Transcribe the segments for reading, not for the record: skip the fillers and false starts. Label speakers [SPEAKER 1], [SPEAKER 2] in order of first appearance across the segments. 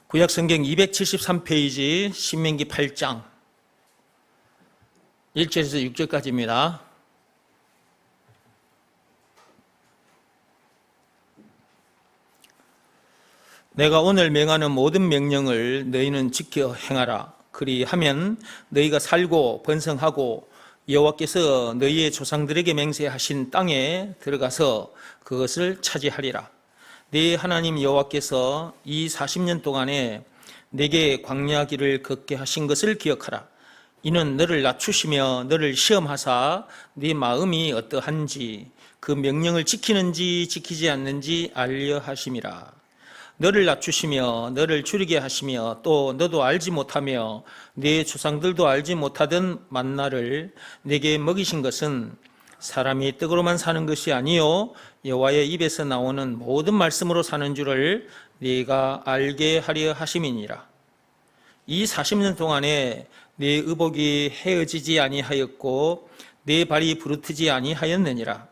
[SPEAKER 1] 구약성경 273페이지 신명기 8장 1절에서 6절까지입니다. 내가 오늘 명하는 모든 명령을 너희는 지켜 행하라. 그리하면 너희가 살고 번성하고 여호와께서 너희의 조상들에게 맹세하신 땅에 들어가서 그것을 차지하리라. 네 하나님 여호와께서 이 40년 동안에 내게 광야 길을 걷게 하신 것을 기억하라. 이는 너를 낮추시며 너를 시험하사 네 마음이 어떠한지 그 명령을 지키는지 지키지 않는지 알려 하심이라. 너를 낮추시며 너를 줄이게 하시며 또 너도 알지 못하며 네 조상들도 알지 못하던 만나를 내게 먹이신 것은 사람이 떡으로만 사는 것이 아니요 여호와의 입에서 나오는 모든 말씀으로 사는 줄을 네가 알게 하려 하심이니라. 이 40년 동안에 네 의복이 헤어지지 아니하였고 네 발이 부르트지 아니하였느니라.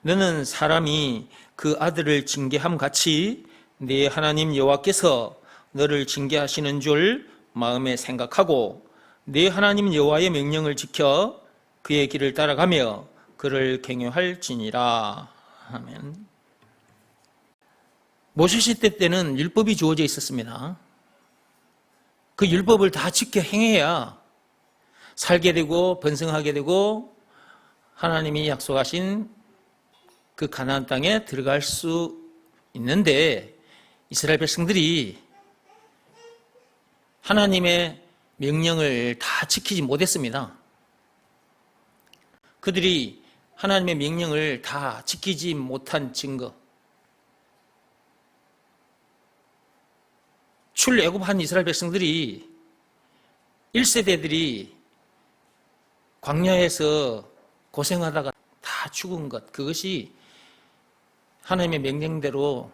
[SPEAKER 1] 너는 사람이 그 아들을 징계함 같이 네 하나님 여호와께서 너를 징계하시는 줄 마음에 생각하고 네 하나님 여호와의 명령을 지켜 그의 길을 따라가며 그를 경외할지니라. 아멘. 모세 시대 때는 율법이 주어져 있었습니다. 그 율법을 다 지켜 행해야 살게 되고 번성하게 되고 하나님이 약속하신 그 가나안 땅에 들어갈 수 있는데 이스라엘 백성들이 하나님의 명령을 다 지키지 못했습니다. 그들이 하나님의 명령을 다 지키지 못한 증거, 출애굽한 이스라엘 백성들이 1세대들이 광야에서 고생하다가 다 죽은 것, 그것이 하나님의 명령대로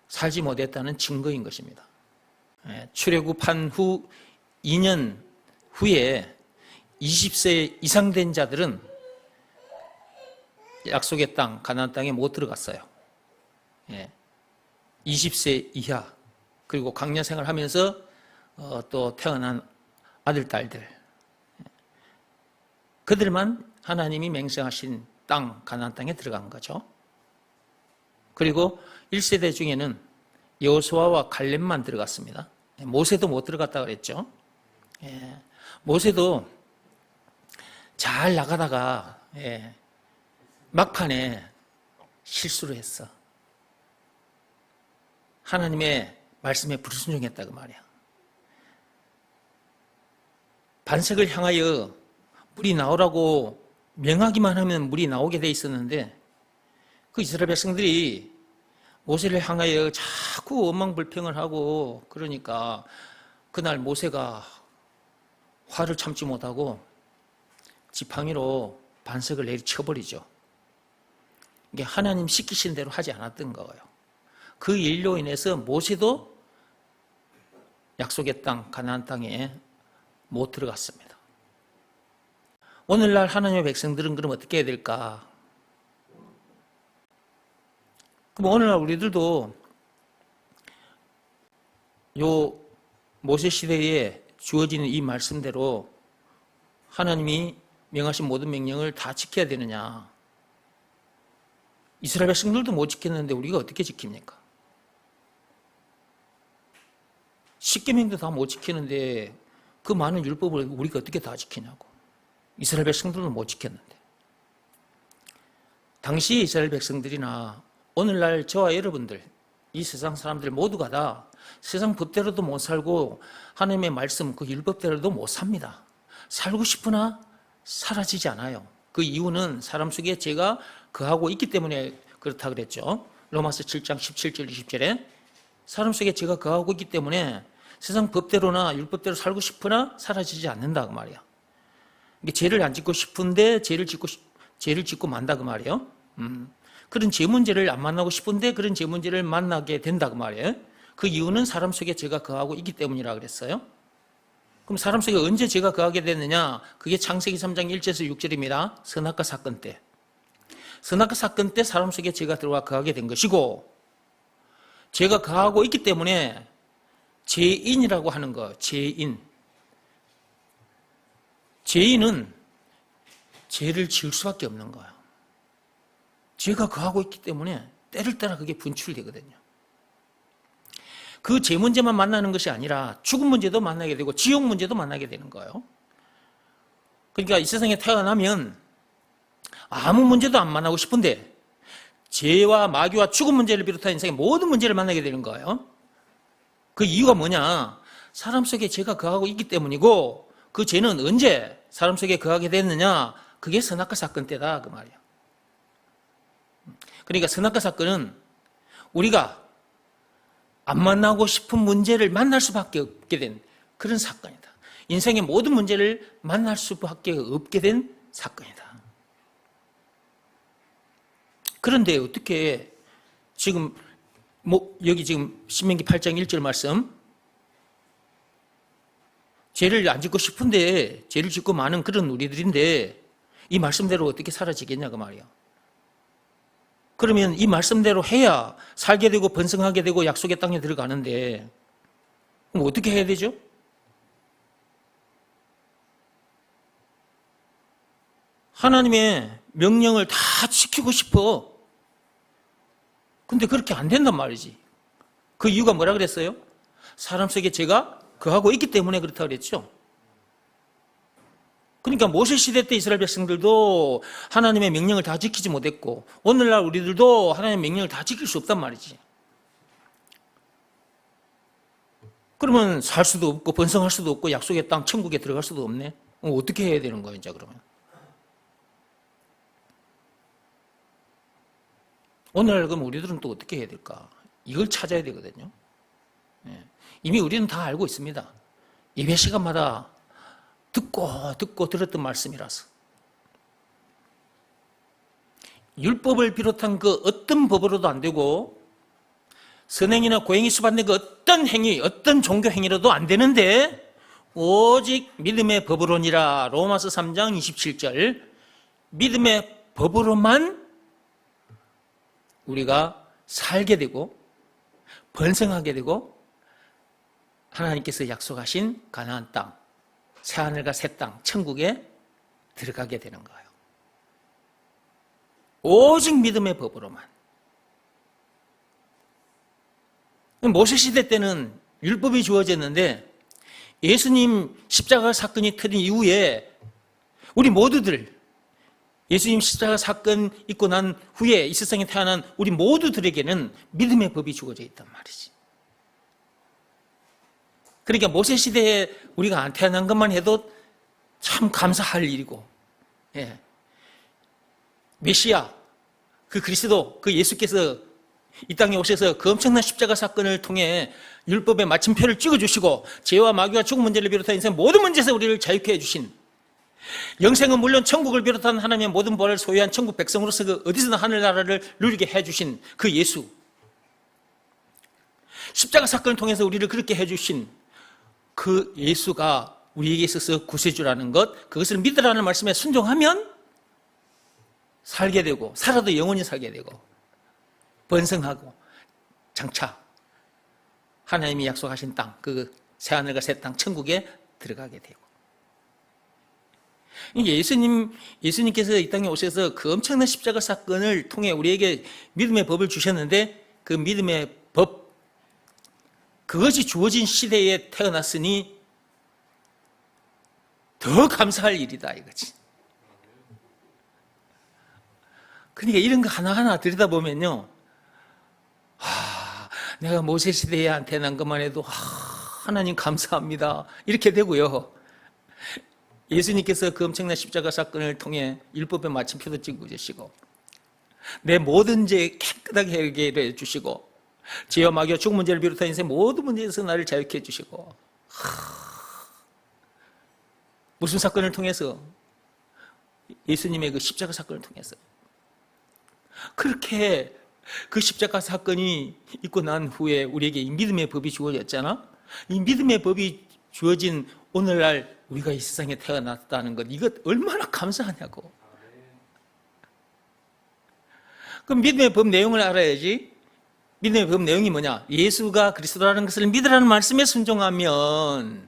[SPEAKER 1] 살지 못했다는 증거인 것입니다. 출애굽한 후 2년 후에 20세 이상 된 자들은 약속의 땅, 가나안 땅에 못 들어갔어요. 20세 이하, 그리고 광야 생활하면서 또 태어난 아들, 딸들, 그들만 하나님이 맹세하신 땅, 가나안 땅에 들어간 거죠. 그리고 1세대 중에는 여호수아와 갈렙만 들어갔습니다. 모세도 못 들어갔다고 그랬죠. 모세도 잘 나가다가 막판에 실수를 했어. 하나님의 말씀에 불순종했다 그 말이야. 반석을 향하여 물이 나오라고 명하기만 하면 물이 나오게 돼 있었는데 그 이스라엘 백성들이 모세를 향하여 자꾸 원망불평을 하고 그러니까 그날 모세가 화를 참지 못하고 지팡이로 반석을 내리쳐버리죠. 이게 하나님 시키신 대로 하지 않았던 거예요. 그 일로 인해서 모세도 약속의 땅, 가나안 땅에 못 들어갔습니다. 오늘날 하나님의 백성들은 그럼 어떻게 해야 될까? 그럼 오늘날 우리들도 요 모세 시대에 주어지는 이 말씀대로 하나님이 명하신 모든 명령을 다 지켜야 되느냐? 이스라엘 백성들도 못 지켰는데 우리가 어떻게 지킵니까? 십계명도 다 못 지키는데 그 많은 율법을 우리가 어떻게 다 지키냐고. 이스라엘 백성들도 못 지켰는데. 당시 이스라엘 백성들이나 오늘날 저와 여러분들, 이 세상 사람들 모두가 다 세상 법대로도 못 살고 하나님의 말씀, 그 율법대로도 못 삽니다. 살고 싶으나 사라지지 않아요. 그 이유는 사람 속에 죄가 거하고 있기 때문에 그렇다 그랬죠. 로마서 7장 17절 20절에 사람 속에 죄가 거하고 있기 때문에 세상 법대로나 율법대로 살고 싶으나 사라지지 않는다 그 말이야. 이게 죄를 안 짓고 싶은데 죄를 짓고 만다 그 말이에요. 그런 죄 문제를 안 만나고 싶은데 그런 죄 문제를 만나게 된다 그 말이에요. 그 이유는 사람 속에 죄가 거하고 있기 때문이라 그랬어요. 그럼 사람 속에 언제 죄가 거하게 됐느냐? 그게 창세기 3장 1절에서 6절입니다. 선악과 사건 때. 선악과 사건 때 사람 속에 죄가 들어와 거하게 된 것이고, 죄가 거하고 있기 때문에 죄인이라고 하는 거, 죄인. 죄인은 죄를 지을 수밖에 없는 거예요. 죄가 거하고 있기 때문에 때를 따라 그게 분출되거든요. 그 죄 문제만 만나는 것이 아니라 죽음 문제도 만나게 되고 지옥 문제도 만나게 되는 거예요. 그러니까 이 세상에 태어나면 아무 문제도 안 만나고 싶은데 죄와 마귀와 죽음 문제를 비롯한 인생의 모든 문제를 만나게 되는 거예요. 그 이유가 뭐냐? 사람 속에 죄가 거하고 있기 때문이고, 그 죄는 언제 사람 속에 거하게 됐느냐? 그게 선악과 사건 때다 그 말이야. 그러니까 선악과 사건은 우리가 안 만나고 싶은 문제를 만날 수밖에 없게 된 그런 사건이다. 인생의 모든 문제를 만날 수밖에 없게 된 사건이다. 그런데 어떻게 지금 여기 지금 신명기 8장 1절 말씀, 죄를 안 짓고 싶은데 죄를 짓고 많은 그런 우리들인데 이 말씀대로 어떻게 사라지겠냐 그 말이야. 그러면 이 말씀대로 해야 살게 되고 번성하게 되고 약속의 땅에 들어가는데 그럼 어떻게 해야 되죠? 하나님의 명령을 다 지키고 싶어. 근데 그렇게 안 된단 말이지. 그 이유가 뭐라 그랬어요? 사람 속에 죄가 거하고 있기 때문에 그렇다고 그랬죠. 그러니까 모세 시대 때 이스라엘 백성들도 하나님의 명령을 다 지키지 못했고 오늘날 우리들도 하나님의 명령을 다 지킬 수 없단 말이지. 그러면 살 수도 없고 번성할 수도 없고 약속의 땅 천국에 들어갈 수도 없네. 어떻게 해야 되는 거야 이제 그러면? 오늘날 그럼 우리들은 또 어떻게 해야 될까? 이걸 찾아야 되거든요. 이미 우리는 다 알고 있습니다. 예배 시간마다 듣고 들었던 말씀이라서. 율법을 비롯한 그 어떤 법으로도 안 되고 선행이나 고행이 수반된 그 어떤 행위, 어떤 종교 행위로도 안 되는데 오직 믿음의 법으로니라. 로마서 3장 27절. 믿음의 법으로만 우리가 살게 되고 번성하게 되고 하나님께서 약속하신 가나안 땅, 새하늘과 새 땅, 천국에 들어가게 되는 거예요. 오직 믿음의 법으로만. 모세 시대 때는 율법이 주어졌는데 예수님 십자가 사건이 터진 이후에 우리 모두들, 예수님 십자가 사건 있고 난 후에 이 세상에 태어난 우리 모두들에게는 믿음의 법이 주어져 있단 말이지. 그러니까 모세 시대에 우리가 안 태어난 것만 해도 참 감사할 일이고, 예. 메시아, 그 그리스도, 그 예수께서 이 땅에 오셔서 그 엄청난 십자가 사건을 통해 율법의 마침표를 찍어주시고 죄와 마귀와 죽음 문제를 비롯한 인생 모든 문제에서 우리를 자유케 해주신, 영생은 물론 천국을 비롯한 하나님의 모든 보화를 소유한 천국 백성으로서 그 어디서나 하늘나라를 누리게 해주신 그 예수, 십자가 사건을 통해서 우리를 그렇게 해주신 그 예수가 우리에게 있어서 구세주라는 것, 그것을 믿으라는 말씀에 순종하면 살게 되고 살아도 영원히 살게 되고 번성하고 장차 하나님이 약속하신 땅, 그 새하늘과 새 땅 천국에 들어가게 되고. 예수님께서 이 땅에 오셔서 그 엄청난 십자가 사건을 통해 우리에게 믿음의 법을 주셨는데 그 믿음의 법, 그것이 주어진 시대에 태어났으니 더 감사할 일이다 이거지. 그러니까 이런 거 하나하나 들여다보면요, 내가 모세 시대에 안 태어난 것만 해도 하나님 감사합니다 이렇게 되고요, 예수님께서 그 엄청난 십자가 사건을 통해 율법의 마침표도 찍어주시고 내 모든 죄 깨끗하게 해결해 주시고 죄와 마귀와 죽음 문제를 비롯한 인생 모든 문제에서 나를 자유케 해주시고, 무슨 사건을 통해서? 예수님의 그 십자가 사건을 통해서. 그렇게 그 십자가 사건이 있고 난 후에 우리에게 이 믿음의 법이 주어졌잖아. 이 믿음의 법이 주어진 오늘날 우리가 이 세상에 태어났다는 것, 이것 얼마나 감사하냐고. 그 믿음의 법 내용을 알아야지 믿음의 법 내용이 뭐냐? 예수가 그리스도라는 것을 믿으라는 말씀에 순종하면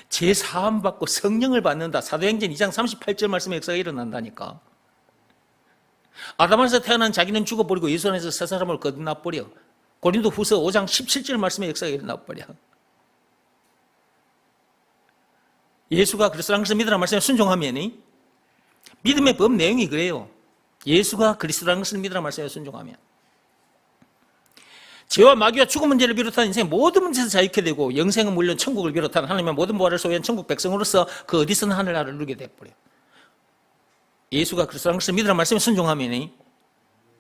[SPEAKER 1] 죄사함 받고 성령을 받는다. 사도행전 2장 38절 말씀의 역사가 일어난다니까. 아담에서 태어난 자기는 죽어버리고 예수 안에서 새 사람을 거듭나버려. 고린도 후서 5장 17절 말씀의 역사가 일어나버려. 예수가 그리스도라는 것을 믿으라는 말씀에 순종하면, 믿음의 법 내용이 그래요. 예수가 그리스도라는 것을 믿으라는 말씀에 순종하면 죄와 마귀와 죽음 문제를 비롯한 인생의 모든 문제에서 자유케 되고, 영생은 물론 천국을 비롯한 하나님의 모든 보화를 소유한 천국 백성으로서 그 어디서나 하늘나라를 누리게 되어버려요. 예수가 그리스도라는 것을 믿으라는 말씀에 순종하면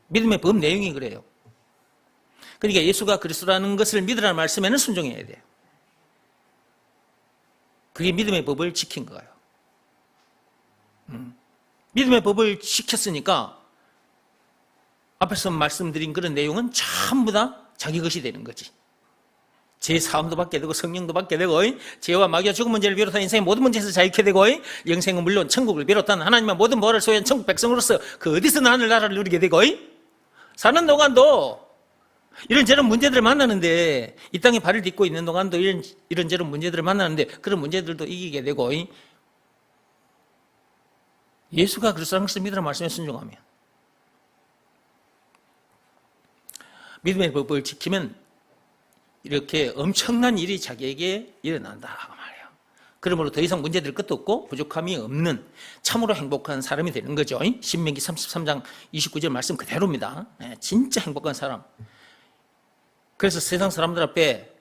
[SPEAKER 1] 믿음의 법 내용이 그래요. 그러니까 예수가 그리스도라는 것을 믿으라는 말씀에는 순종해야 돼요. 그게 믿음의 법을 지킨 거예요. 믿음의 법을 지켰으니까 앞에서 말씀드린 그런 내용은 전부 다 자기 것이 되는 거지. 제 사함도 받게 되고 성령도 받게 되고, 죄와 마귀와 죽음 문제를 비롯한 인생의 모든 문제에서 자유케 되고, 영생은 물론 천국을 비롯한 하나님의 모든 보화를 소유한 천국 백성으로서 그 어디서나 하늘나라를 누리게 되고, 사는 동안도 이런저런 문제들을 만나는데, 이 땅에 발을 딛고 있는 동안도 이런저런 문제들을 만나는데 그런 문제들도 이기게 되고, 예수가 그리스도라는 것을 믿으라는 말씀에 순종하면, 믿음의 법을 지키면 이렇게 엄청난 일이 자기에게 일어난다 말이에요. 그러므로 더 이상 문제될 것도 없고 부족함이 없는 참으로 행복한 사람이 되는 거죠. 신명기 33장 29절 말씀 그대로입니다. 진짜 행복한 사람. 그래서 세상 사람들 앞에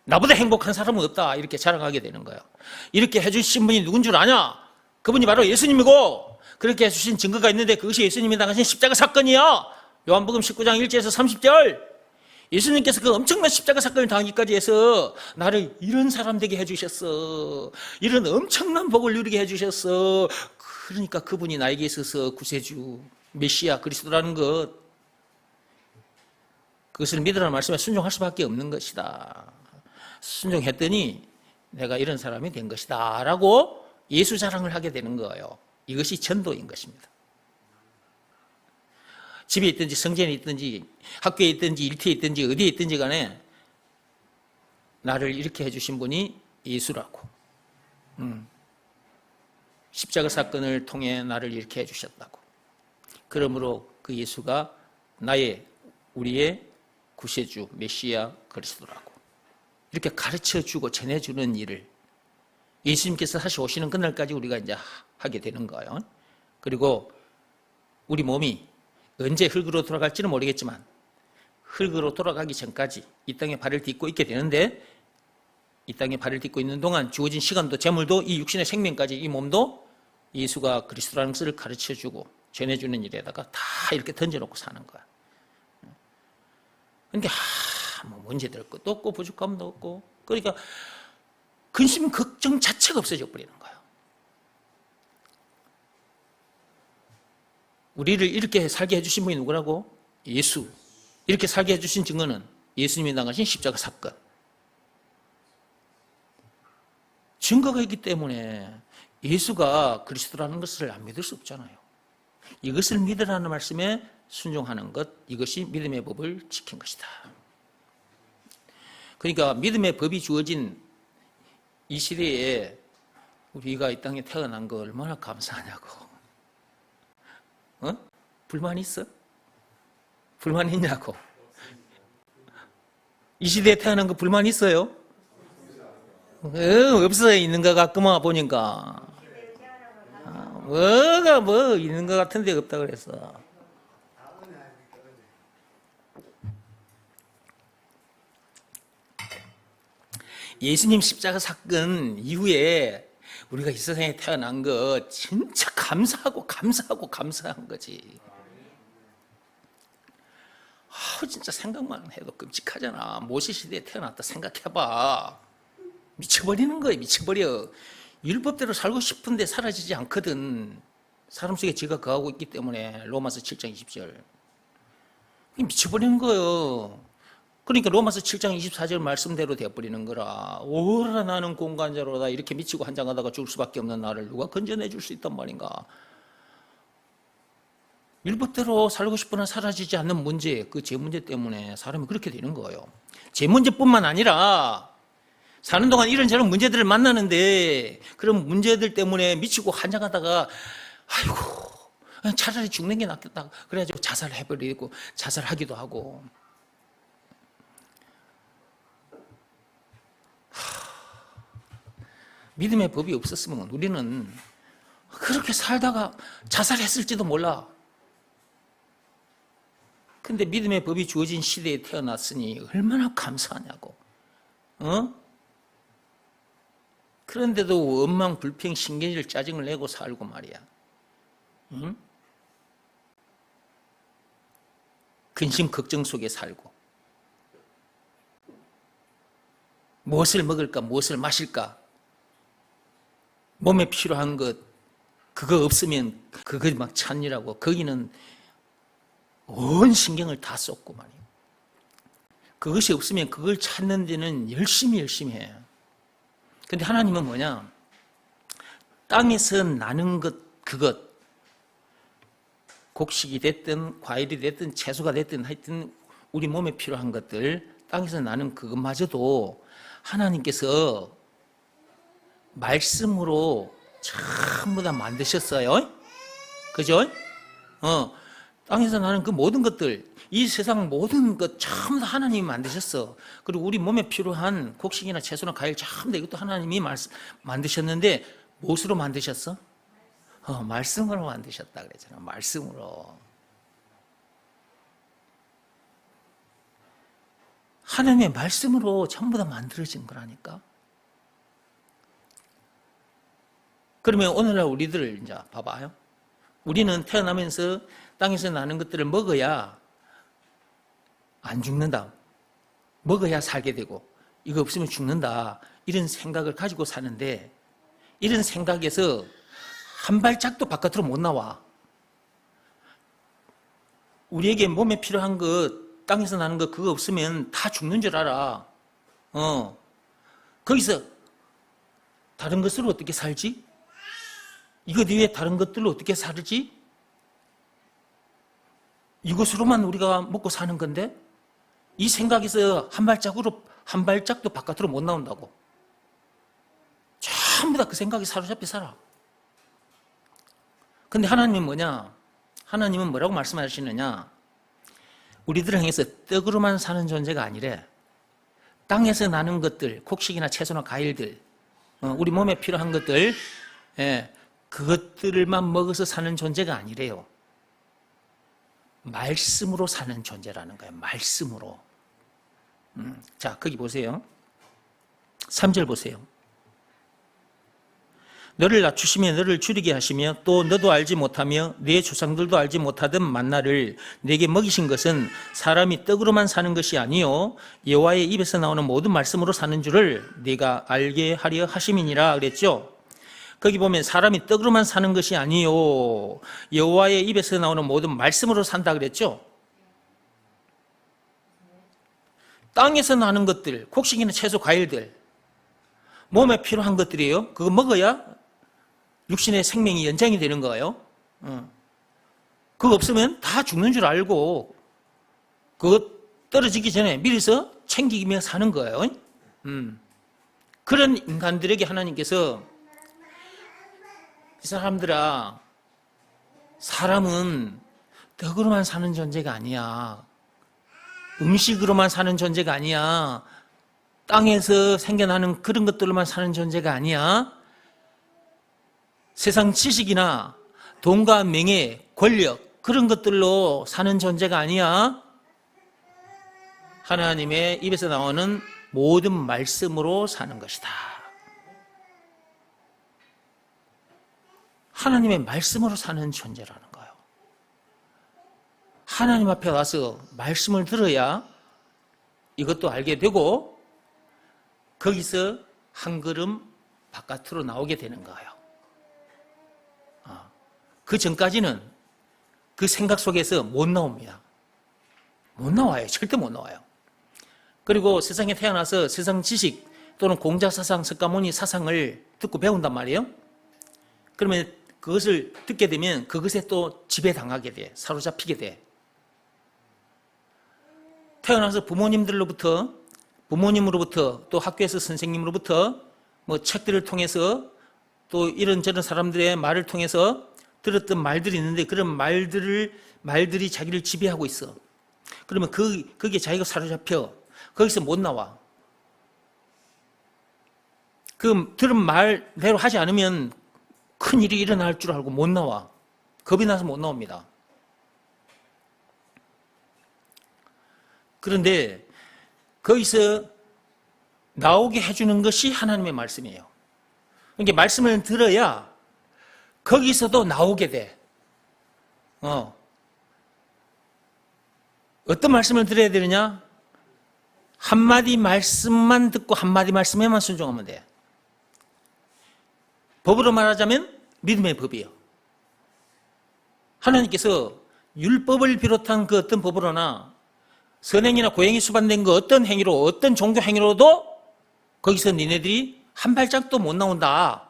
[SPEAKER 1] 나보다 행복한 사람은 없다 이렇게 자랑하게 되는 거예요. 이렇게 해주신 분이 누군 줄 아냐? 그분이 바로 예수님이고, 그렇게 해주신 증거가 있는데 그것이 예수님이 당하신 십자가 사건이야. 요한복음 19장 1절에서 30절, 예수님께서 그 엄청난 십자가 사건을 당하기까지 해서 나를 이런 사람 되게 해주셨어. 이런 엄청난 복을 누리게 해주셨어. 그러니까 그분이 나에게 있어서 구세주, 메시아, 그리스도라는 것, 그것을 믿으라는 말씀에 순종할 수밖에 없는 것이다. 순종했더니 내가 이런 사람이 된 것이다 라고 예수 자랑을 하게 되는 거예요. 이것이 전도인 것입니다. 집에 있든지 성전에 있든지 학교에 있든지 일터에 있든지 어디에 있든지 간에 나를 이렇게 해주신 분이 예수라고, 십자가 사건을 통해 나를 이렇게 해주셨다고, 그러므로 그 예수가 우리의 구세주, 메시아, 그리스도라고 이렇게 가르쳐주고 전해주는 일을 예수님께서 다시 오시는 그날까지 우리가 이제 하게 되는 거예요. 그리고 우리 몸이 언제 흙으로 돌아갈지는 모르겠지만 흙으로 돌아가기 전까지 이 땅에 발을 딛고 있게 되는데, 이 땅에 발을 딛고 있는 동안 주어진 시간도 재물도 이 육신의 생명까지 이 몸도 예수가 그리스도라는 것을 가르쳐주고 전해주는 일에다가 다 이렇게 던져놓고 사는 거야. 그러니까 뭐 문제될 것도 없고 부족함도 없고, 그러니까 근심 걱정 자체가 없어져 버리는 거예요. 우리를 이렇게 살게 해주신 분이 누구라고? 예수. 이렇게 살게 해주신 증거는 예수님이 당하신 십자가 사건. 증거가 있기 때문에 예수가 그리스도라는 것을 안 믿을 수 없잖아요. 이것을 믿으라는 말씀에 순종하는 것, 이것이 믿음의 법을 지킨 것이다. 그러니까 믿음의 법이 주어진 이 시대에 우리가 이 땅에 태어난 거 얼마나 감사하냐고. 불만 있어? 불만 있냐고. 이 시대에 태어난 거 불만 있어요? 없어요. 있는 것 같구만 보니까. 뭐가 뭐 있는 것 같은데 없다 그랬어. 예수님 십자가 사건 이후에 우리가 이 세상에 태어난 거 진짜 감사한 거지. 진짜 생각만 해도 끔찍하잖아. 모세 시대에 태어났다 생각해봐. 미쳐버리는 거예요. 미쳐버려. 율법대로 살고 싶은데 사라지지 않거든. 사람 속에 죄가 거하고 있기 때문에. 로마서 7장 20절. 미쳐버리는 거예요. 그러니까 로마서 7장 24절 말씀대로 되어버리는 거라. 오라 나는 공간자로다. 이렇게 미치고 한장하다가 죽을 수밖에 없는 나를 누가 건져내 줄 수 있단 말인가. 일법대로 살고 싶으나 사라지지 않는 문제, 그 제 문제 때문에 사람이 그렇게 되는 거예요. 제 문제뿐만 아니라 사는 동안 이런저런 문제들을 만나는데 그런 문제들 때문에 미치고 환장하다가 아이고 차라리 죽는 게 낫겠다 그래가지고 자살을 해버리고 자살하기도 하고. 믿음의 법이 없었으면 우리는 그렇게 살다가 자살했을지도 몰라. 근데 믿음의 법이 주어진 시대에 태어났으니 얼마나 감사하냐고. 그런데도 원망, 불평, 신경질, 짜증을 내고 살고 말이야. 근심, 걱정 속에 살고. 무엇을 먹을까, 무엇을 마실까. 몸에 필요한 것, 그거 없으면 그거 막 찾느라고 거기는 온 신경을 다 쏟고 말이에요. 그것이 없으면 그걸 찾는 데는 열심히 해. 근데 하나님은 뭐냐? 땅에서 나는 것, 그것, 곡식이 됐든 과일이 됐든 채소가 됐든 하여튼 우리 몸에 필요한 것들, 땅에서 나는 그것마저도 하나님께서 말씀으로 전부 다 만드셨어요. 그죠? 땅에서 나는 그 모든 것들, 이 세상 모든 것 전부 다 하나님이 만드셨어. 그리고 우리 몸에 필요한 곡식이나 채소나 과일 전부 다 이것도 하나님이 만드셨는데 무엇으로 만드셨어? 말씀으로 만드셨다 그랬잖아. 말씀으로. 하나님의 말씀으로 전부 다 만들어진 거라니까. 그러면 오늘날 우리들 이제 봐봐요. 우리는 태어나면서 땅에서 나는 것들을 먹어야 안 죽는다. 먹어야 살게 되고 이거 없으면 죽는다. 이런 생각을 가지고 사는데 이런 생각에서 한 발짝도 바깥으로 못 나와. 우리에게 몸에 필요한 것, 땅에서 나는 것 그거 없으면 다 죽는 줄 알아. 거기서 다른 것으로 어떻게 살지? 이것 이외에 다른 것들로 어떻게 살지? 이것으로만 우리가 먹고 사는 건데 이 생각에서 한 발짝도 바깥으로 못 나온다고. 전부 다 그 생각에 사로잡혀 살아. 근데 하나님은 뭐냐? 하나님은 뭐라고 말씀하시느냐? 우리들을 향해서 떡으로만 사는 존재가 아니래. 땅에서 나는 것들, 곡식이나 채소나 과일들, 우리 몸에 필요한 것들, 그것들만 먹어서 사는 존재가 아니래요. 말씀으로 사는 존재라는 거예요. 말씀으로. 자, 거기 보세요. 3절 보세요. 너를 낮추시며 너를 줄이게 하시며 또 너도 알지 못하며 네 조상들도 알지 못하던 만나를 네게 먹이신 것은 사람이 떡으로만 사는 것이 아니요 여호와의 입에서 나오는 모든 말씀으로 사는 줄을 네가 알게 하려 하심이니라 그랬죠. 거기 보면 사람이 떡으로만 사는 것이 아니요 여호와의 입에서 나오는 모든 말씀으로 산다 그랬죠. 땅에서 나는 것들, 곡식이나 채소, 과일들, 몸에 필요한 것들이에요. 그거 먹어야 육신의 생명이 연장이 되는 거예요. 그거 없으면 다 죽는 줄 알고 그거 떨어지기 전에 미리서 챙기며 사는 거예요. 그런 인간들에게 하나님께서 이 사람들아, 사람은 떡으로만 사는 존재가 아니야. 음식으로만 사는 존재가 아니야. 땅에서 생겨나는 그런 것들로만 사는 존재가 아니야. 세상 지식이나 돈과 명예, 권력 그런 것들로 사는 존재가 아니야. 하나님의 입에서 나오는 모든 말씀으로 사는 것이다. 하나님의 말씀으로 사는 존재라는 거예요. 하나님 앞에 와서 말씀을 들어야 이것도 알게 되고 거기서 한 걸음 바깥으로 나오게 되는 거예요. 그 전까지는 그 생각 속에서 못 나옵니다. 못 나와요. 절대 못 나와요. 그리고 세상에 태어나서 세상 지식 또는 공자사상, 석가모니 사상을 듣고 배운단 말이에요. 그러면 그것을 듣게 되면 그것에 또 지배당하게 돼. 사로잡히게 돼. 태어나서 부모님으로부터 또 학교에서 선생님으로부터 뭐 책들을 통해서 또 이런저런 사람들의 말을 통해서 들었던 말들이 있는데 그런 말들이 자기를 지배하고 있어. 그러면 그게 자기가 사로잡혀. 거기서 못 나와. 그 들은 말대로 하지 않으면 큰일이 일어날 줄 알고 못 나와. 겁이 나서 못 나옵니다. 그런데 거기서 나오게 해주는 것이 하나님의 말씀이에요. 그러니까 말씀을 들어야 거기서도 나오게 돼. 어떤 말씀을 들어야 되느냐? 한마디 말씀만 듣고 한마디 말씀에만 순종하면 돼. 법으로 말하자면 믿음의 법이에요. 하나님께서 율법을 비롯한 그 어떤 법으로나 선행이나 고행이 수반된 그 어떤 행위로, 어떤 종교 행위로도 거기서 니네들이 한 발짝도 못 나온다.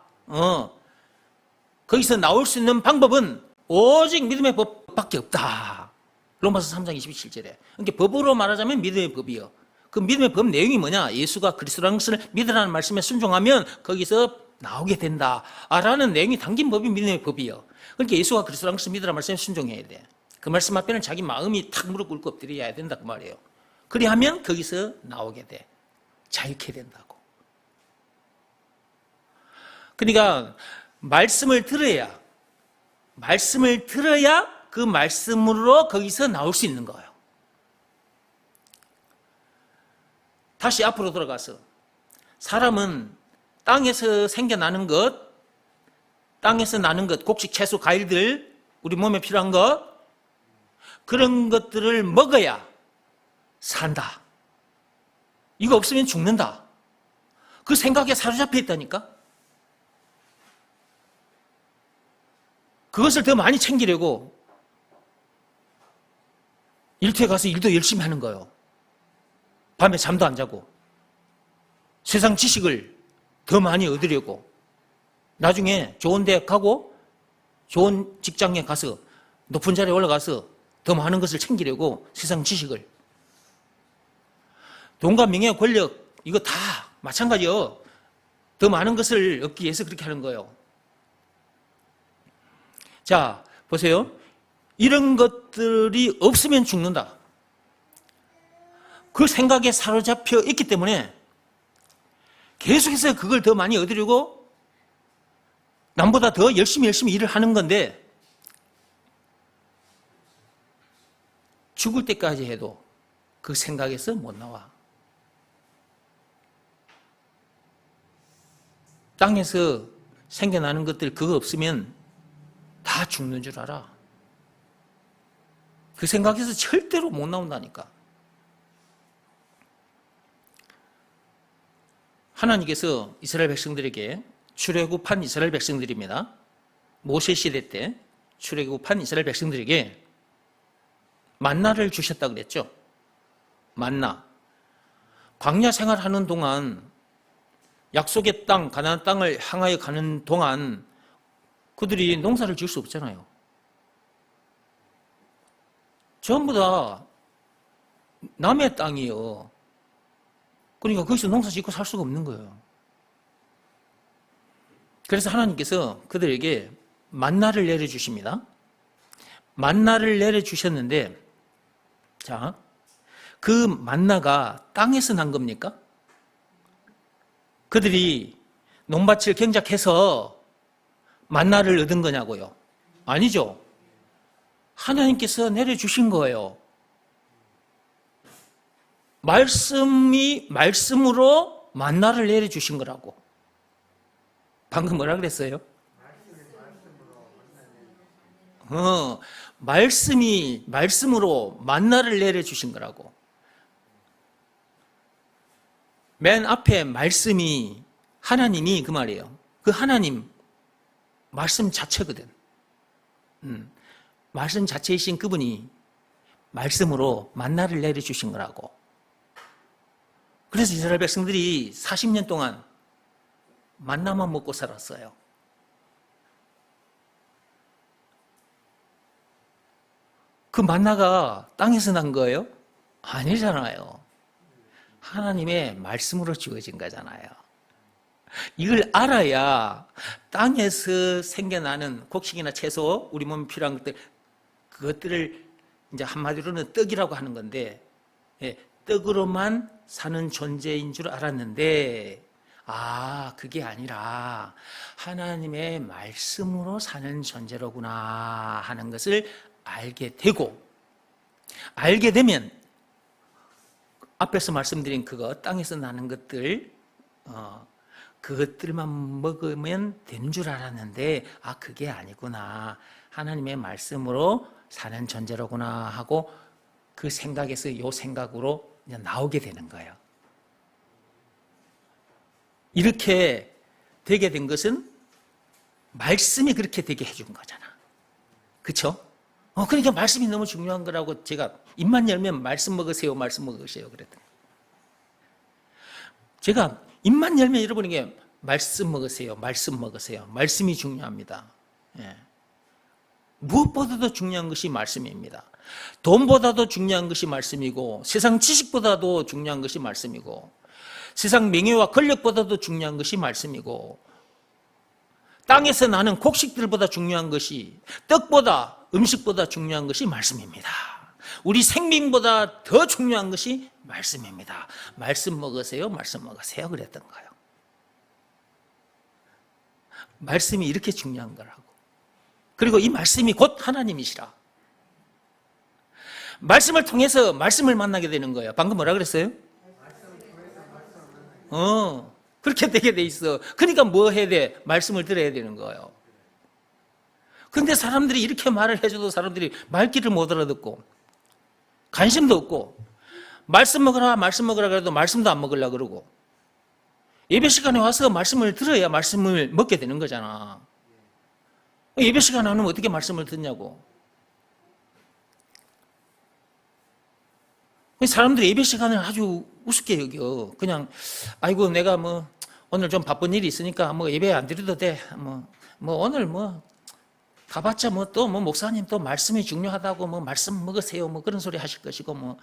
[SPEAKER 1] 거기서 나올 수 있는 방법은 오직 믿음의 법밖에 없다. 로마서 3장 27절에. 그러니까 법으로 말하자면 믿음의 법이요. 그 믿음의 법 내용이 뭐냐? 예수가 그리스도라는 것을 믿으라는 말씀에 순종하면 거기서 나오게 된다. 라는 내용이 담긴 법이 믿음의 법이요. 그러니까 예수가 그리스도라는 것을 믿으라는 말씀에 순종해야 돼. 그 말씀 앞에는 자기 마음이 탁 무릎 꿇고 엎드려야 된다 그 말이에요. 그리하면 거기서 나오게 돼. 자유케 된다고. 그러니까 말씀을 들어야 그 말씀으로 거기서 나올 수 있는 거예요. 다시 앞으로 돌아가서 사람은 땅에서 생겨나는 것, 땅에서 나는 것, 곡식, 채소, 과일들, 우리 몸에 필요한 것, 그런 것들을 먹어야 산다. 이거 없으면 죽는다. 그 생각에 사로잡혀 있다니까? 그것을 더 많이 챙기려고 일터에 가서 일도 열심히 하는 거예요. 밤에 잠도 안 자고. 세상 지식을 더 많이 얻으려고. 나중에 좋은 대학 가고 좋은 직장에 가서 높은 자리에 올라가서 더 많은 것을 챙기려고 세상 지식을. 돈과 명예, 권력 이거 다 마찬가지요. 더 많은 것을 얻기 위해서 그렇게 하는 거예요. 자, 보세요. 이런 것들이 없으면 죽는다. 그 생각에 사로잡혀 있기 때문에 계속해서 그걸 더 많이 얻으려고 남보다 더 열심히 일을 하는 건데 죽을 때까지 해도 그 생각에서 못 나와. 땅에서 생겨나는 것들 그거 없으면 다 죽는 줄 알아. 그 생각에서 절대로 못 나온다니까. 하나님께서 이스라엘 백성들에게 출애굽한 이스라엘 백성들입니다. 모세 시대 때 출애굽한 이스라엘 백성들에게 만나를 주셨다고 그랬죠. 만나. 광야 생활하는 동안 약속의 땅, 가나안 땅을 향하여 가는 동안 그들이 농사를 지을 수 없잖아요. 전부 다 남의 땅이에요. 그러니까 거기서 농사 짓고 살 수가 없는 거예요. 그래서 하나님께서 그들에게 만나를 내려주십니다. 만나를 내려주셨는데, 자, 그 만나가 땅에서 난 겁니까? 그들이 농밭을 경작해서 만나를 얻은 거냐고요? 아니죠. 하나님께서 내려주신 거예요. 말씀으로 만나를 내려주신 거라고. 방금 뭐라 그랬어요? 말씀으로 만나를 내려주신 거라고. 맨 앞에 말씀이 하나님이 그 말이에요. 그 하나님 말씀 자체거든. 말씀 자체이신 그분이 말씀으로 만나를 내려주신 거라고. 그래서 이스라엘 백성들이 40년 동안 만나만 먹고 살았어요. 그 만나가 땅에서 난 거예요? 아니잖아요. 하나님의 말씀으로 주어진 거잖아요. 이걸 알아야 땅에서 생겨나는 곡식이나 채소, 우리 몸에 필요한 것들, 그것들을 이제 한마디로는 떡이라고 하는 건데, 떡으로만 사는 존재인 줄 알았는데, 그게 아니라 하나님의 말씀으로 사는 존재로구나 하는 것을 알게 되고, 알게 되면 앞에서 말씀드린 그거, 땅에서 나는 것들, 그것들만 먹으면 되는 줄 알았는데, 그게 아니구나. 하나님의 말씀으로 사는 존재로구나 하고, 그 생각에서 이 생각으로 나오게 되는 거예요. 이렇게 되게 된 것은 말씀이 그렇게 되게 해준 거잖아. 그렇죠? 그러니까 말씀이 너무 중요한 거라고 제가 입만 열면 말씀 먹으세요, 말씀 먹으세요 그랬더니, 제가 입만 열면 잃어버린 게 말씀 먹으세요, 말씀 먹으세요. 말씀이 중요합니다. 무엇보다도 중요한 것이 말씀입니다. 돈보다도 중요한 것이 말씀이고, 세상 지식보다도 중요한 것이 말씀이고, 세상 명예와 권력보다도 중요한 것이 말씀이고, 땅에서 나는 곡식들보다 중요한 것이, 떡보다, 음식보다 중요한 것이 말씀입니다. 우리 생명보다 더 중요한 것이 말씀입니다. 말씀 먹으세요, 말씀 먹으세요 그랬던 거예요. 말씀이 이렇게 중요한 거라고. 그리고 이 말씀이 곧 하나님이시라. 말씀을 통해서 말씀을 만나게 되는 거예요. 방금 뭐라 그랬어요? 그렇게 되게 돼 있어. 그러니까 뭐 해야 돼? 말씀을 들어야 되는 거예요. 근데 사람들이 이렇게 말을 해줘도 사람들이 말귀를 못 알아듣고, 관심도 없고, 말씀 먹으라 그래도 말씀도 안 먹으려고 그러고, 예배 시간에 와서 말씀을 들어야 말씀을 먹게 되는 거잖아. 예배 시간 안 오면 어떻게 말씀을 듣냐고. 사람들이 예배 시간을 아주 우습게 여겨. 그냥, 아이고, 내가 오늘 좀 바쁜 일이 있으니까 예배 안 드려도 돼. 오늘 가봤자 목사님 또 말씀이 중요하다고 말씀 먹으세요. 그런 소리 하실 것이고,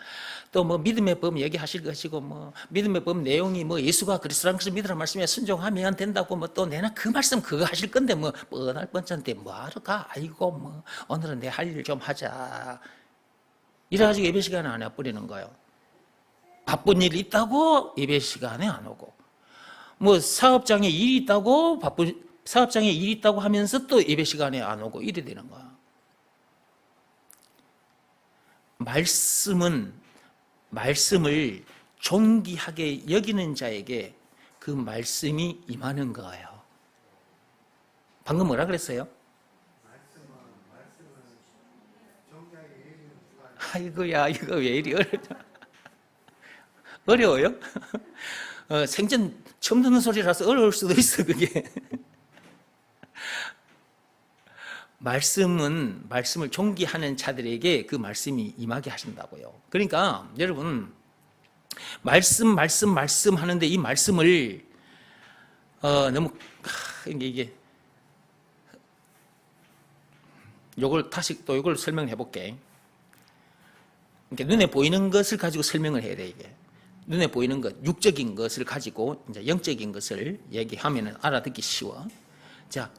[SPEAKER 1] 또 믿음의 법 얘기하실 것이고, 믿음의 법 내용이 예수가 그리스도라는 것을 믿으라 말씀에 순종하면 된다고, 또 내나 그 말씀 그거 하실 건데, 뻔할 뻔한데 뭐하러 가. 아이고, 오늘은 내 할 일 좀 하자. 이래가지고 예배 시간에 안 와버리는 거예요. 바쁜 일이 있다고 예배 시간에 안 오고, 사업장에 일이 있다고 사업장에 일이 있다고 하면서 또 예배 시간에 안 오고 이래 되는 거야. 말씀을 존귀하게 여기는 자에게 그 말씀이 임하는 거예요. 방금 뭐라 그랬어요? 아이고야, 이거 왜 이리 어려워요? 생전 처음 듣는 소리라서 어려울 수도 있어, 그게. 말씀을 존귀하는 자들에게 그 말씀이 임하게 하신다고요. 그러니까 여러분, 말씀 하는데 이 말씀을 너무 이게 요걸 다시 또 요걸 설명해 볼게. 눈에 보이는 것을 가지고 설명을 해야 돼. 이게 눈에 보이는 것, 육적인 것을 가지고 이제 영적인 것을 얘기하면 알아듣기 쉬워. 자,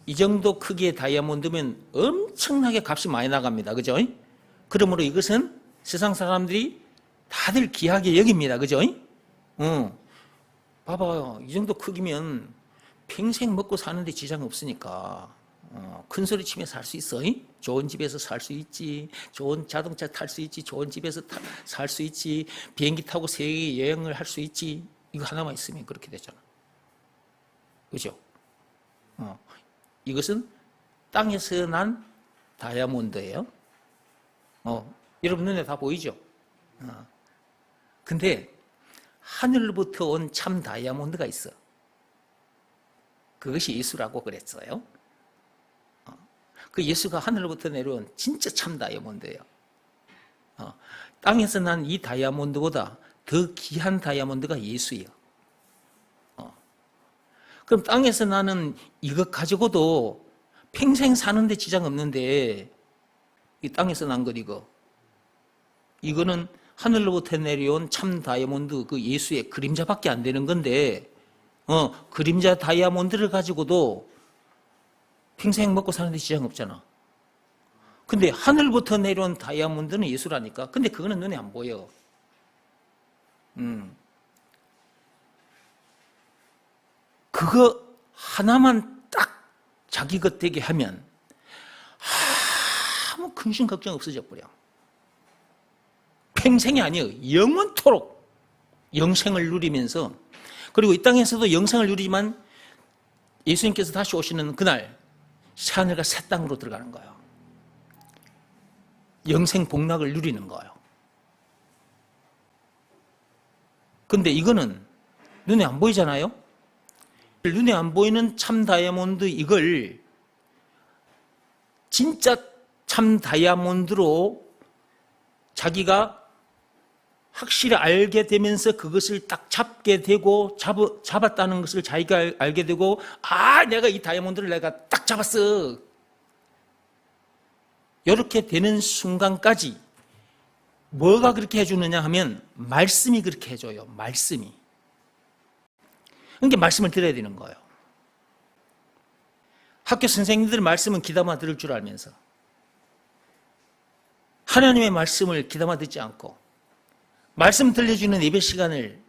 [SPEAKER 1] 이 정도 크기의 다이아몬드면 엄청나게 값이 많이 나갑니다. 그죠? 그러므로 이것은 세상 사람들이 다들 귀하게 여깁니다. 그죠? 봐봐요. 이 정도 크기면 평생 먹고 사는데 지장 없으니까 큰 소리 치면서 살 수 있어. 좋은 집에서 살 수 있지, 좋은 자동차 탈 수 있지, 좋은 집에서 살 수 있지, 비행기 타고 세계 여행을 할 수 있지. 이거 하나만 있으면 그렇게 되잖아. 그죠? 이것은 땅에서 난 다이아몬드예요. 여러분 눈에 다 보이죠? 근데 하늘로부터 온 참 다이아몬드가 있어. 그것이 예수라고 그랬어요. 그 예수가 하늘로부터 내려온 진짜 참 다이아몬드예요. 땅에서 난 이 다이아몬드보다 더 귀한 다이아몬드가 예수예요. 그럼 땅에서 나는 이것 가지고도 평생 사는데 지장 없는데 이 땅에서 난 것 이거. 이거는 하늘로부터 내려온 참 다이아몬드 그 예수의 그림자밖에 안 되는 건데 그림자 다이아몬드를 가지고도 평생 먹고 사는데 지장 없잖아. 근데 하늘부터 내려온 다이아몬드는 예수라니까. 근데 그거는 눈에 안 보여. 그거 하나만 딱 자기 것 되게 하면 아무 근심 걱정 없어져 버려. 평생이 아니에요. 영원토록 영생을 누리면서, 그리고 이 땅에서도 영생을 누리지만 예수님께서 다시 오시는 그날 새하늘과 새 땅으로 들어가는 거예요. 영생 복락을 누리는 거예요. 근데 이거는 눈에 안 보이잖아요. 눈에 안 보이는 참 다이아몬드 이걸 진짜 참 다이아몬드로 자기가 확실히 알게 되면서 그것을 딱 잡게 되고 잡았다는 것을 자기가 알게 되고, 내가 이 다이아몬드를 내가 딱 잡았어, 이렇게 되는 순간까지 뭐가 그렇게 해주느냐 하면 말씀이 그렇게 해줘요. 말씀이. 그러니까 말씀을 들어야 되는 거예요. 학교 선생님들 말씀은 귀담아 들을 줄 알면서 하나님의 말씀을 귀담아 듣지 않고 말씀 들려주는 예배 시간을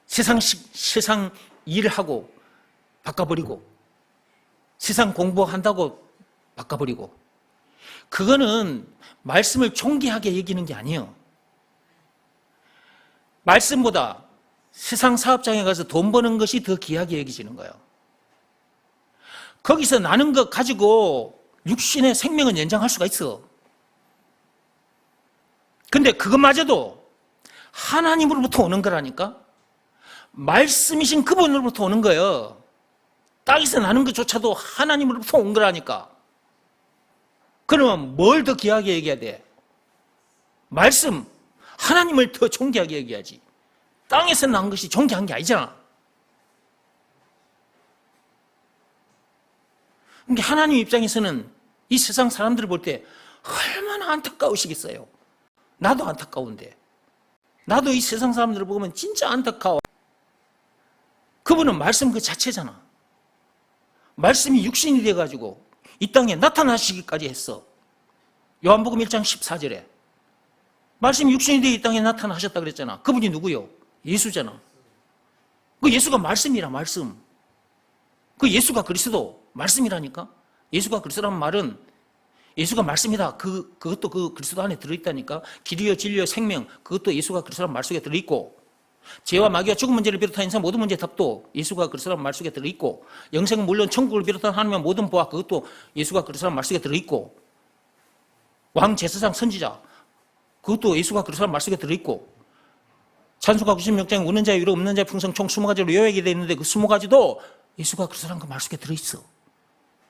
[SPEAKER 1] 세상 일을 하고 바꿔버리고 세상 공부한다고 바꿔버리고, 그거는 말씀을 존귀하게 여기는 게 아니에요. 말씀보다 세상 사업장에 가서 돈 버는 것이 더 귀하게 여기지는 거예요. 거기서 나는 것 가지고 육신의 생명은 연장할 수가 있어. 근데 그것마저도 하나님으로부터 오는 거라니까. 말씀이신 그분으로부터 오는 거예요. 땅에서 나는 것조차도 하나님으로부터 온 거라니까. 그러면 뭘 더 귀하게 얘기해야 돼? 말씀, 하나님을 더 존귀하게 얘기해야지. 땅에서 난 것이 존귀한 게 아니잖아. 그러니까 하나님 입장에서는 이 세상 사람들을 볼 때 얼마나 안타까우시겠어요. 나도 안타까운데, 나도 이 세상 사람들을 보면 진짜 안타까워. 그분은 말씀 그 자체잖아. 말씀이 육신이 돼가지고 이 땅에 나타나시기까지 했어. 요한복음 1장 14절에 말씀이 육신이 되어 이 땅에 나타나셨다 그랬잖아. 그분이 누구요? 예수잖아. 그 예수가 말씀이라. 말씀. 그 예수가 그리스도 말씀이라니까. 예수가 그리스도라는 말은 예수가 말씀이다, 그것도 그 그리스도 안에 들어있다니까. 길이요 진리요 생명, 그것도 예수가 그리스도라는 말 속에 들어있고, 죄와 마귀와 죽은 문제를 비롯한 인생 모든 문제의 답도 예수가 그리스도라는 말 속에 들어있고, 영생은 물론 천국을 비롯한 하나님의 모든 보화, 그것도 예수가 그리스도라는 말 속에 들어있고, 왕 제사장 선지자, 그것도 예수가 그리스도라는 말 속에 들어있고, 찬송가 96장 우는 자의 위로 없는 자의 풍성 총 20가지로 요약이 되어 있는데 그 20가지도 예수가 그리스도라는 그 말 속에 들어있어.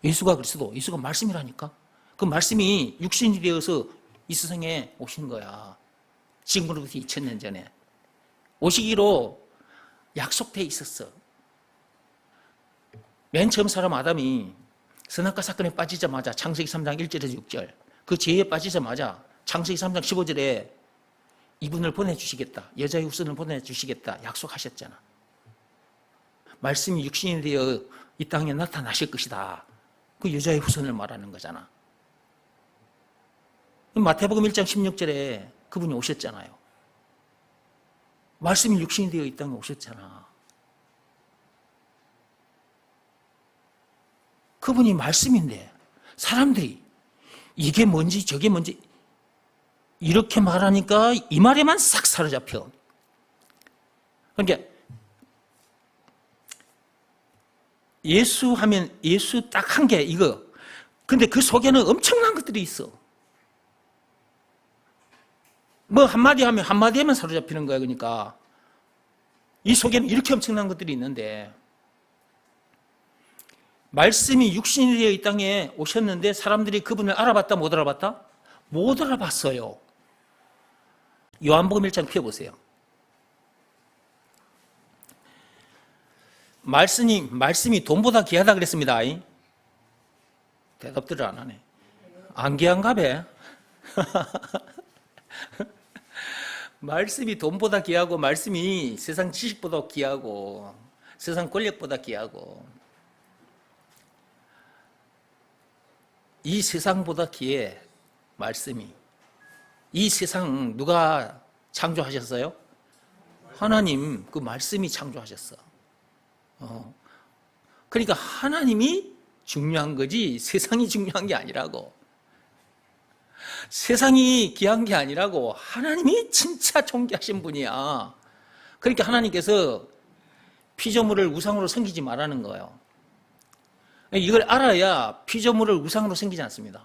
[SPEAKER 1] 예수가 그리스도, 예수가 말씀이라니까. 그 말씀이 육신이 되어서 이 세상에 오신 거야. 지금으로부터 2000년 전에 오시기로 약속돼 있었어. 맨 처음 사람 아담이 선악과 사건에 빠지자마자 창세기 3장 1절에서 6절 그 죄에 빠지자마자 창세기 3장 15절에 이분을 보내주시겠다, 여자의 후손을 보내주시겠다 약속하셨잖아. 말씀이 육신이 되어 이 땅에 나타나실 것이다. 그 여자의 후손을 말하는 거잖아. 마태복음 1장 16절에 그분이 오셨잖아요. 말씀이 육신이 되어 이 땅에 오셨잖아. 그분이 말씀인데 사람들이 이게 뭔지 저게 뭔지 이렇게 말하니까 이 말에만 싹 사로잡혀. 그러니까 예수 하면 예수 딱 한 개 이거. 근데 그 속에는 엄청난 것들이 있어. 뭐 한마디 하면 한마디에만 사로잡히는 거야. 그러니까 이 속에는 이렇게 엄청난 것들이 있는데, 말씀이 육신이 되어 이 땅에 오셨는데 사람들이 그분을 알아봤다 못 알아봤다? 못 알아봤어요. 요한복음 1장 펴보세요. 말씀이 돈보다 귀하다 그랬습니다. 대답들을 안 하네. 안 귀한가 봐. 말씀이 돈보다 귀하고, 말씀이 세상 지식보다 귀하고, 세상 권력보다 귀하고, 이 세상보다 귀해. 말씀이. 이 세상 누가 창조하셨어요? 하나님. 그 말씀이 창조하셨어. 그러니까 하나님이 중요한 거지 세상이 중요한 게 아니라고. 세상이 귀한 게 아니라고. 하나님이 진짜 존귀하신 분이야. 그러니까 하나님께서 피조물을 우상으로 섬기지 말라는 거예요. 이걸 알아야 피조물을 우상으로 섬기지 않습니다.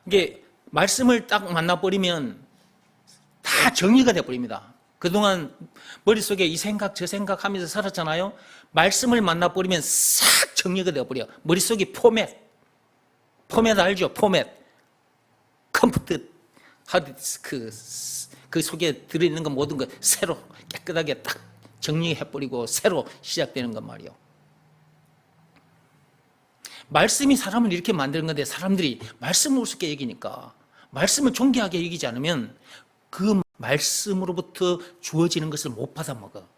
[SPEAKER 1] 이게 말씀을 딱 만나버리면 다 정리가 돼버립니다. 그동안 머릿속에 이 생각 저 생각 하면서 살았잖아요. 말씀을 만나버리면 싹 정리가 돼버려. 머릿속이 포맷 알죠? 포맷. 컴퓨터 하드디스크 그 속에 들어있는 거 모든 거 새로 깨끗하게 딱 정리해버리고 새로 시작되는 건 말이에요. 말씀이 사람을 이렇게 만드는 건데 사람들이 말씀을 우습게 여기니까, 말씀을 존귀하게 여기지 않으면 그 말씀으로부터 주어지는 것을 못 받아 먹어.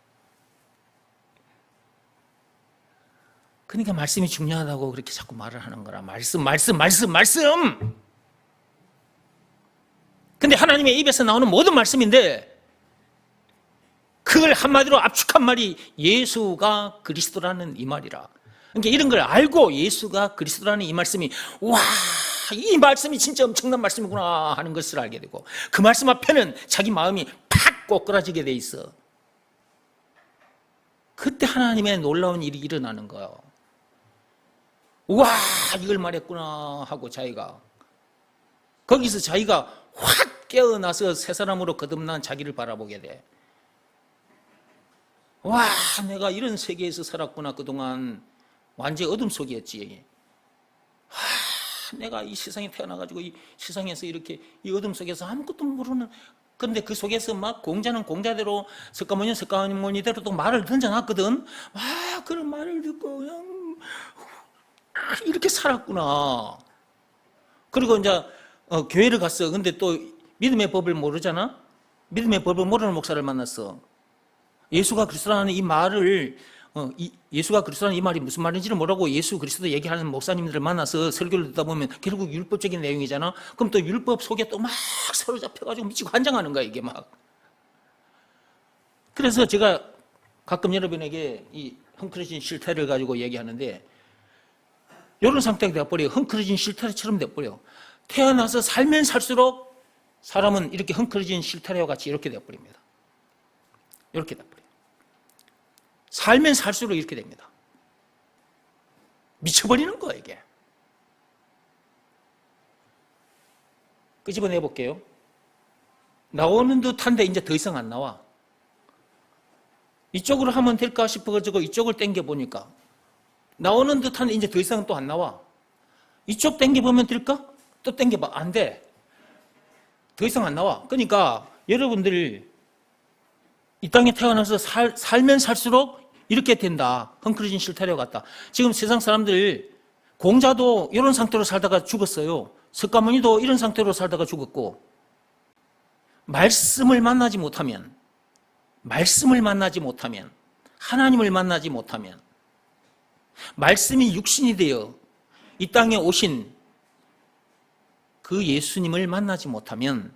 [SPEAKER 1] 그러니까 말씀이 중요하다고 그렇게 자꾸 말을 하는 거라. 말씀. 근데 하나님의 입에서 나오는 모든 말씀인데 그걸 한마디로 압축한 말이 예수가 그리스도라는 이 말이라. 그러니까 이런 걸 알고 예수가 그리스도라는 이 말씀이, 와, 이 말씀이 진짜 엄청난 말씀이구나 하는 것을 알게 되고, 그 말씀 앞에는 자기 마음이 팍 꼬꾸라지게 돼 있어. 그때 하나님의 놀라운 일이 일어나는 거예요. 와, 이걸 말했구나 하고 자기가, 거기서 자기가 확 깨어나서 새 사람으로 거듭난 자기를 바라보게 돼. 와, 내가 이런 세계에서 살았구나. 그동안 완전히 어둠 속이었지. 내가 이 세상에 태어나가지고 이 세상에서 이렇게 이 어둠 속에서 아무것도 모르는, 근데 그 속에서 막 공자는 공자대로 석가모니는 석가모니대로 또 말을 던져놨거든. 와, 그런 말을 듣고 그냥 이렇게 살았구나. 그리고 이제 교회를 갔어. 근데 또 믿음의 법을 모르잖아. 믿음의 법을 모르는 목사를 만났어. 예수가 그리스도라는 이 말을 예수가 그리스도라는 이 말이 무슨 말인지를 모르고 예수 그리스도 얘기하는 목사님들을 만나서 설교를 듣다 보면 결국 율법적인 내용이잖아. 그럼 또 율법 속에 또 막 사로잡혀가지고 미치고 환장하는 거야, 이게 막. 그래서 제가 가끔 여러분에게 이 헝클어진 실태를 가지고 얘기하는데, 이런 상태가 돼버려요. 헝클어진 실태처럼 돼버려. 태어나서 살면 살수록 사람은 이렇게 헝클어진 실태와 같이 이렇게 돼버립니다. 이렇게 돼버려요. 살면 살수록 이렇게 됩니다. 미쳐버리는 거예요, 이게. 끄집어내 볼게요. 나오는 듯한데 이제 더 이상 안 나와. 이쪽으로 하면 될까 싶어가지고 이쪽을 당겨보니까 나오는 듯한데 이제 더 이상 또 안 나와. 이쪽 당겨보면 될까? 또 당겨봐. 안 돼. 더 이상 안 나와. 그러니까 여러분들 이 땅에 태어나서 살면 살수록 이렇게 된다. 헝클어진 실타래 같다. 지금 세상 사람들, 공자도 이런 상태로 살다가 죽었어요. 석가모니도 이런 상태로 살다가 죽었고, 말씀을 만나지 못하면, 하나님을 만나지 못하면, 말씀이 육신이 되어 이 땅에 오신 그 예수님을 만나지 못하면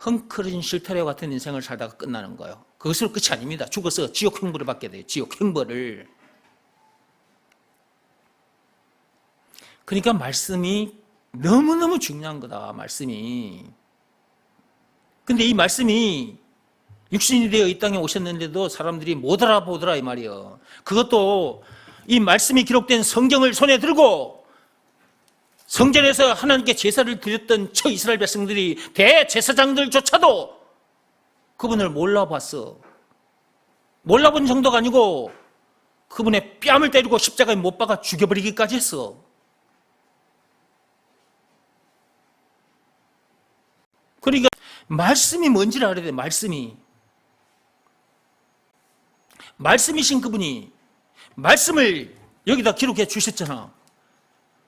[SPEAKER 1] 헝클어진 실타래와 같은 인생을 살다가 끝나는 거예요. 그것으로 끝이 아닙니다. 죽어서 지옥 형벌을 받게 돼요. 지옥 형벌을. 그러니까 말씀이 너무너무 중요한 거다. 말씀이. 근데 이 말씀이 육신이 되어 이 땅에 오셨는데도 사람들이 못 알아보더라 이 말이에요. 그것도 이 말씀이 기록된 성경을 손에 들고 성전에서 하나님께 제사를 드렸던 저 이스라엘 백성들이, 대제사장들조차도 그분을 몰라봤어. 몰라본 정도가 아니고 그분의 뺨을 때리고 십자가에 못 박아 죽여버리기까지 했어. 그러니까 말씀이 뭔지를 알아야 돼. 말씀이신 그분이 말씀을 여기다 기록해 주셨잖아.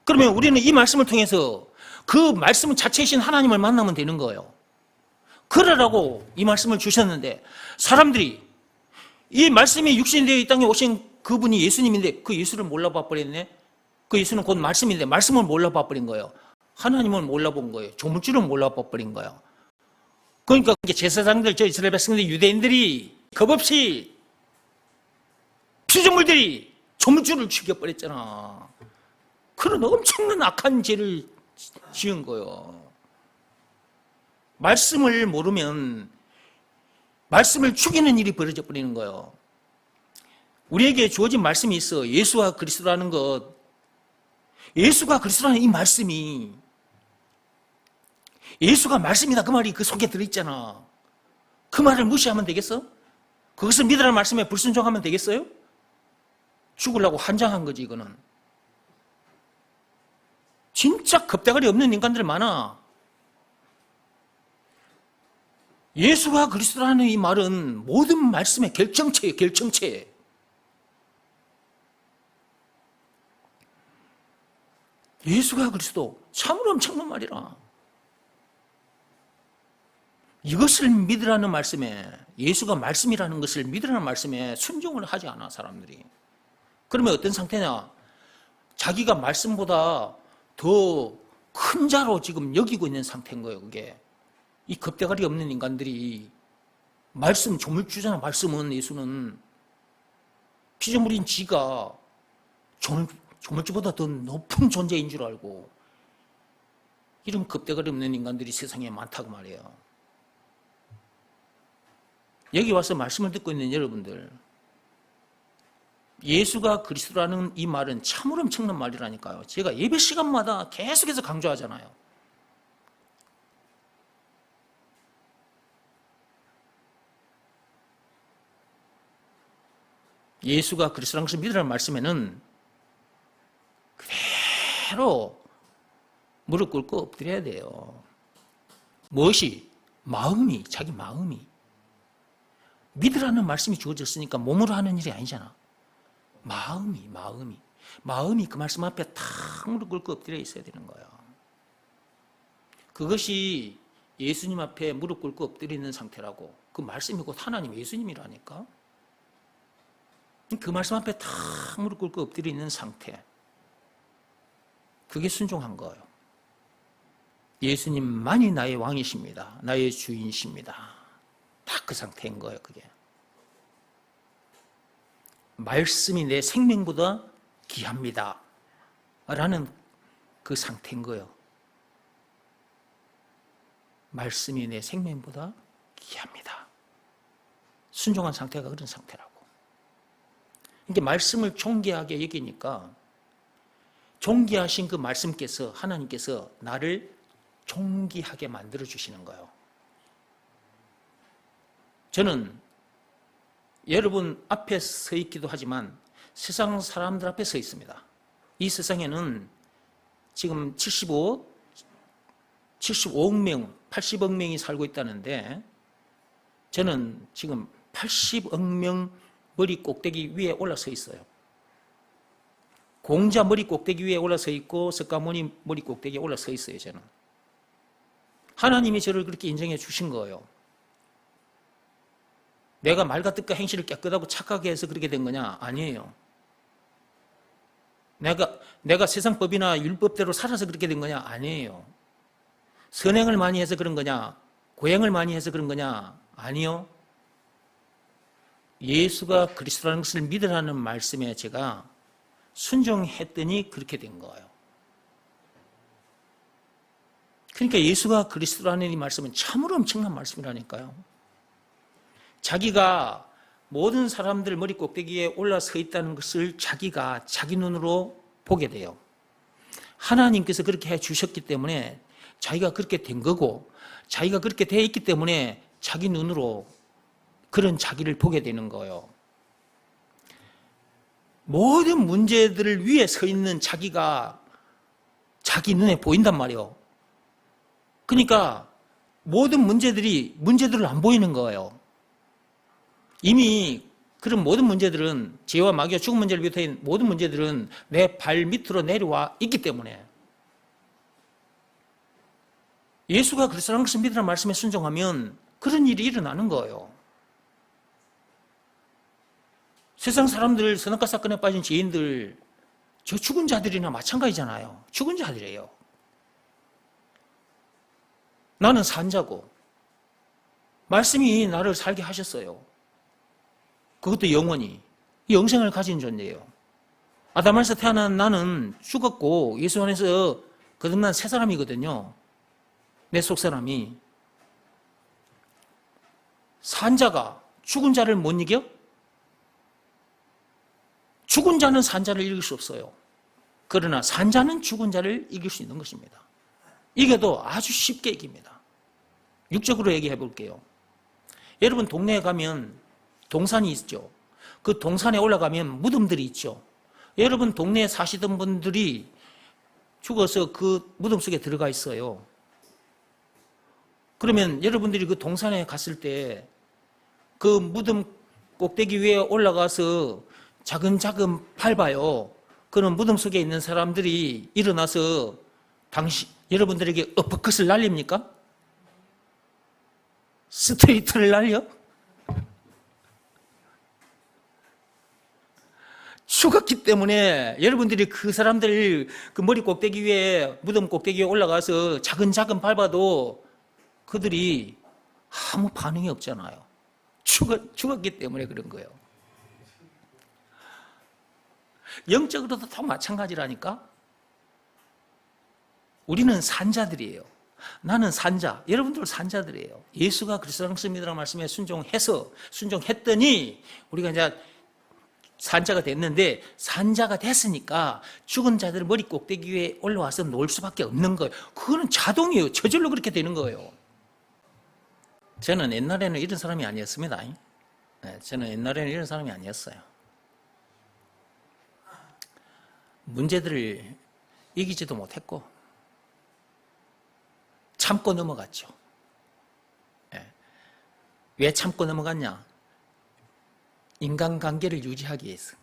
[SPEAKER 1] 그러면 우리는 이 말씀을 통해서 그 말씀 자체이신 하나님을 만나면 되는 거예요. 그러라고 이 말씀을 주셨는데 사람들이 이 말씀이 육신이 되어 이 땅에 오신 그분이 예수님인데 그 예수를 몰라봐 버렸네. 그 예수는 곧 말씀인데 말씀을 몰라봐 버린 거예요. 하나님을 몰라본 거예요. 조물주를 몰라봐 버린 거예요. 그러니까 제사장들, 저 이스라엘 백성들, 유대인들이 겁없이 피조물들이 조물주를 죽여버렸잖아. 그런 엄청난 악한 죄를 지은 거예요. 말씀을 모르면 말씀을 죽이는 일이 벌어져 버리는 거예요. 우리에게 주어진 말씀이 있어. 예수와 그리스도라는 것. 예수가 그리스도라는 이 말씀이 예수가 말씀이다 그 말이 그 속에 들어있잖아. 그 말을 무시하면 되겠어? 그것을 믿으라는 말씀에 불순종하면 되겠어요? 죽으려고 환장한 거지 이거는. 진짜 겁대가리 없는 인간들 많아. 예수가 그리스도라는 이 말은 모든 말씀의 결정체예요. 결정체. 예수가 그리스도 참으로 엄청난 말이라. 이것을 믿으라는 말씀에, 예수가 말씀이라는 것을 믿으라는 말씀에 순종을 하지 않아 사람들이. 그러면 어떤 상태냐? 자기가 말씀보다 더 큰 자로 지금 여기고 있는 상태인 거예요. 그게 이 겁대가리 없는 인간들이 말씀, 조물주잖아. 말씀은, 예수는 피조물인 지가 조물주보다 더 높은 존재인 줄 알고 이런 겁대가리 없는 인간들이 세상에 많다고 말이에요. 여기 와서 말씀을 듣고 있는 여러분들, 예수가 그리스도라는 이 말은 참으로 엄청난 말이라니까요. 제가 예배 시간마다 계속해서 강조하잖아요. 예수가 그리스도라는 것을 믿으라는 말씀에는 그대로 무릎 꿇고 엎드려야 돼요. 무엇이? 마음이, 자기 마음이. 믿으라는 말씀이 주어졌으니까 몸으로 하는 일이 아니잖아. 마음이 그 말씀 앞에 탁 무릎 꿇고 엎드려 있어야 되는 거예요. 그것이 예수님 앞에 무릎 꿇고 엎드려 있는 상태라고. 그 말씀이 곧 하나님, 예수님이라니까. 그 말씀 앞에 탁 무릎 꿇고 엎드려 있는 상태. 그게 순종한 거예요. 예수님만이 나의 왕이십니다. 나의 주인이십니다. 딱 그 상태인 거예요, 그게. 말씀이 내 생명보다 귀합니다. 라는 그 상태인 거예요. 말씀이 내 생명보다 귀합니다. 순종한 상태가 그런 상태라고. 이게 말씀을 존귀하게 여기니까 존귀하신 그 말씀께서, 하나님께서 나를 존귀하게 만들어 주시는 거예요. 저는 여러분 앞에 서 있기도 하지만 세상 사람들 앞에 서 있습니다. 이 세상에는 지금 75억 명, 80억 명이 살고 있다는데 저는 지금 80억 명 머리 꼭대기 위에 올라서 있어요. 공자 머리 꼭대기 위에 올라서 있고 석가모니 머리 꼭대기에 올라서 있어요. 저는. 하나님이 저를 그렇게 인정해 주신 거예요. 내가 말과 뜻과 행실을 깨끗하고 착하게 해서 그렇게 된 거냐? 아니에요. 내가 세상 법이나 율법대로 살아서 그렇게 된 거냐? 아니에요. 선행을 많이 해서 그런 거냐? 고행을 많이 해서 그런 거냐? 아니요. 예수가 그리스도라는 것을 믿으라는 말씀에 제가 순종했더니 그렇게 된 거예요. 그러니까 예수가 그리스도라는 이 말씀은 참으로 엄청난 말씀이라니까요. 자기가 모든 사람들 머리 꼭대기에 올라서 있다는 것을 자기가 자기 눈으로 보게 돼요. 하나님께서 그렇게 해 주셨기 때문에 자기가 그렇게 된 거고, 자기가 그렇게 되어 있기 때문에 자기 눈으로 그런 자기를 보게 되는 거예요. 모든 문제들을 위에 서 있는 자기가 자기 눈에 보인단 말이에요. 그러니까 모든 문제들을 안 보이는 거예요. 이미 그런 모든 문제들은, 죄와 마귀와 죽은 문제를 비롯한 모든 문제들은 내 발 밑으로 내려와 있기 때문에 예수가 그리스도라는 것을 믿으라는 말씀에 순종하면 그런 일이 일어나는 거예요. 세상 사람들, 선악과 사건에 빠진 죄인들, 저 죽은 자들이나 마찬가지잖아요. 죽은 자들이에요. 나는 산자고 말씀이 나를 살게 하셨어요. 그것도 영원히 영생을 가진 존재예요. 아담에서 태어난 나는 죽었고 예수 안에서 거듭난 새 사람이거든요. 내 속 사람이. 산자가 죽은 자를 못 이겨? 죽은 자는 산자를 이길 수 없어요. 그러나 산자는 죽은 자를 이길 수 있는 것입니다. 이겨도 아주 쉽게 이깁니다. 육적으로 얘기해 볼게요. 여러분 동네에 가면 동산이 있죠. 그 동산에 올라가면 무덤들이 있죠. 여러분 동네에 사시던 분들이 죽어서 그 무덤 속에 들어가 있어요. 그러면 여러분들이 그 동산에 갔을 때 그 무덤 꼭대기 위에 올라가서 차근차근 밟아요. 그런 무덤 속에 있는 사람들이 일어나서 여러분들에게 어퍼컷을 날립니까? 스트레이트를 날려? 죽었기 때문에 여러분들이 그 사람들 그 머리 꼭대기 위에 무덤 꼭대기 위에 올라가서 차근차근 밟아도 그들이 아무 반응이 없잖아요. 죽었기 때문에 그런 거예요. 영적으로도 다 마찬가지라니까. 우리는 산자들이에요. 나는 산자, 여러분들 산자들이에요. 예수가 그리스도라는 것을 믿으라는 말씀에 순종했더니 우리가 이제 산자가 됐는데, 산자가 됐으니까 죽은 자들 머리 꼭대기 위에 올라와서 놀 수밖에 없는 거예요. 그거는 자동이에요. 저절로 그렇게 되는 거예요. 저는 옛날에는 이런 사람이 아니었습니다. 저는 옛날에는 이런 사람이 아니었어요. 문제들을 이기지도 못했고 참고 넘어갔죠. 왜 참고 넘어갔냐? 인간관계를 유지하기 위해서.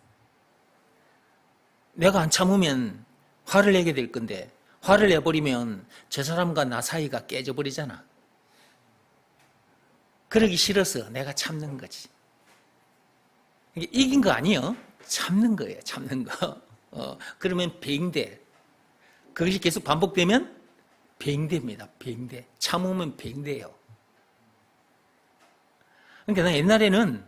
[SPEAKER 1] 내가 안 참으면 화를 내게 될 건데, 화를 내버리면 저 사람과 나 사이가 깨져버리잖아. 그러기 싫어서 내가 참는 거지. 이게 이긴 거 아니에요. 참는 거예요. 참는 거. 그러면 병돼. 그것이 계속 반복되면 병됩니다. 병돼. 참으면 병돼요. 그러니까 나 옛날에는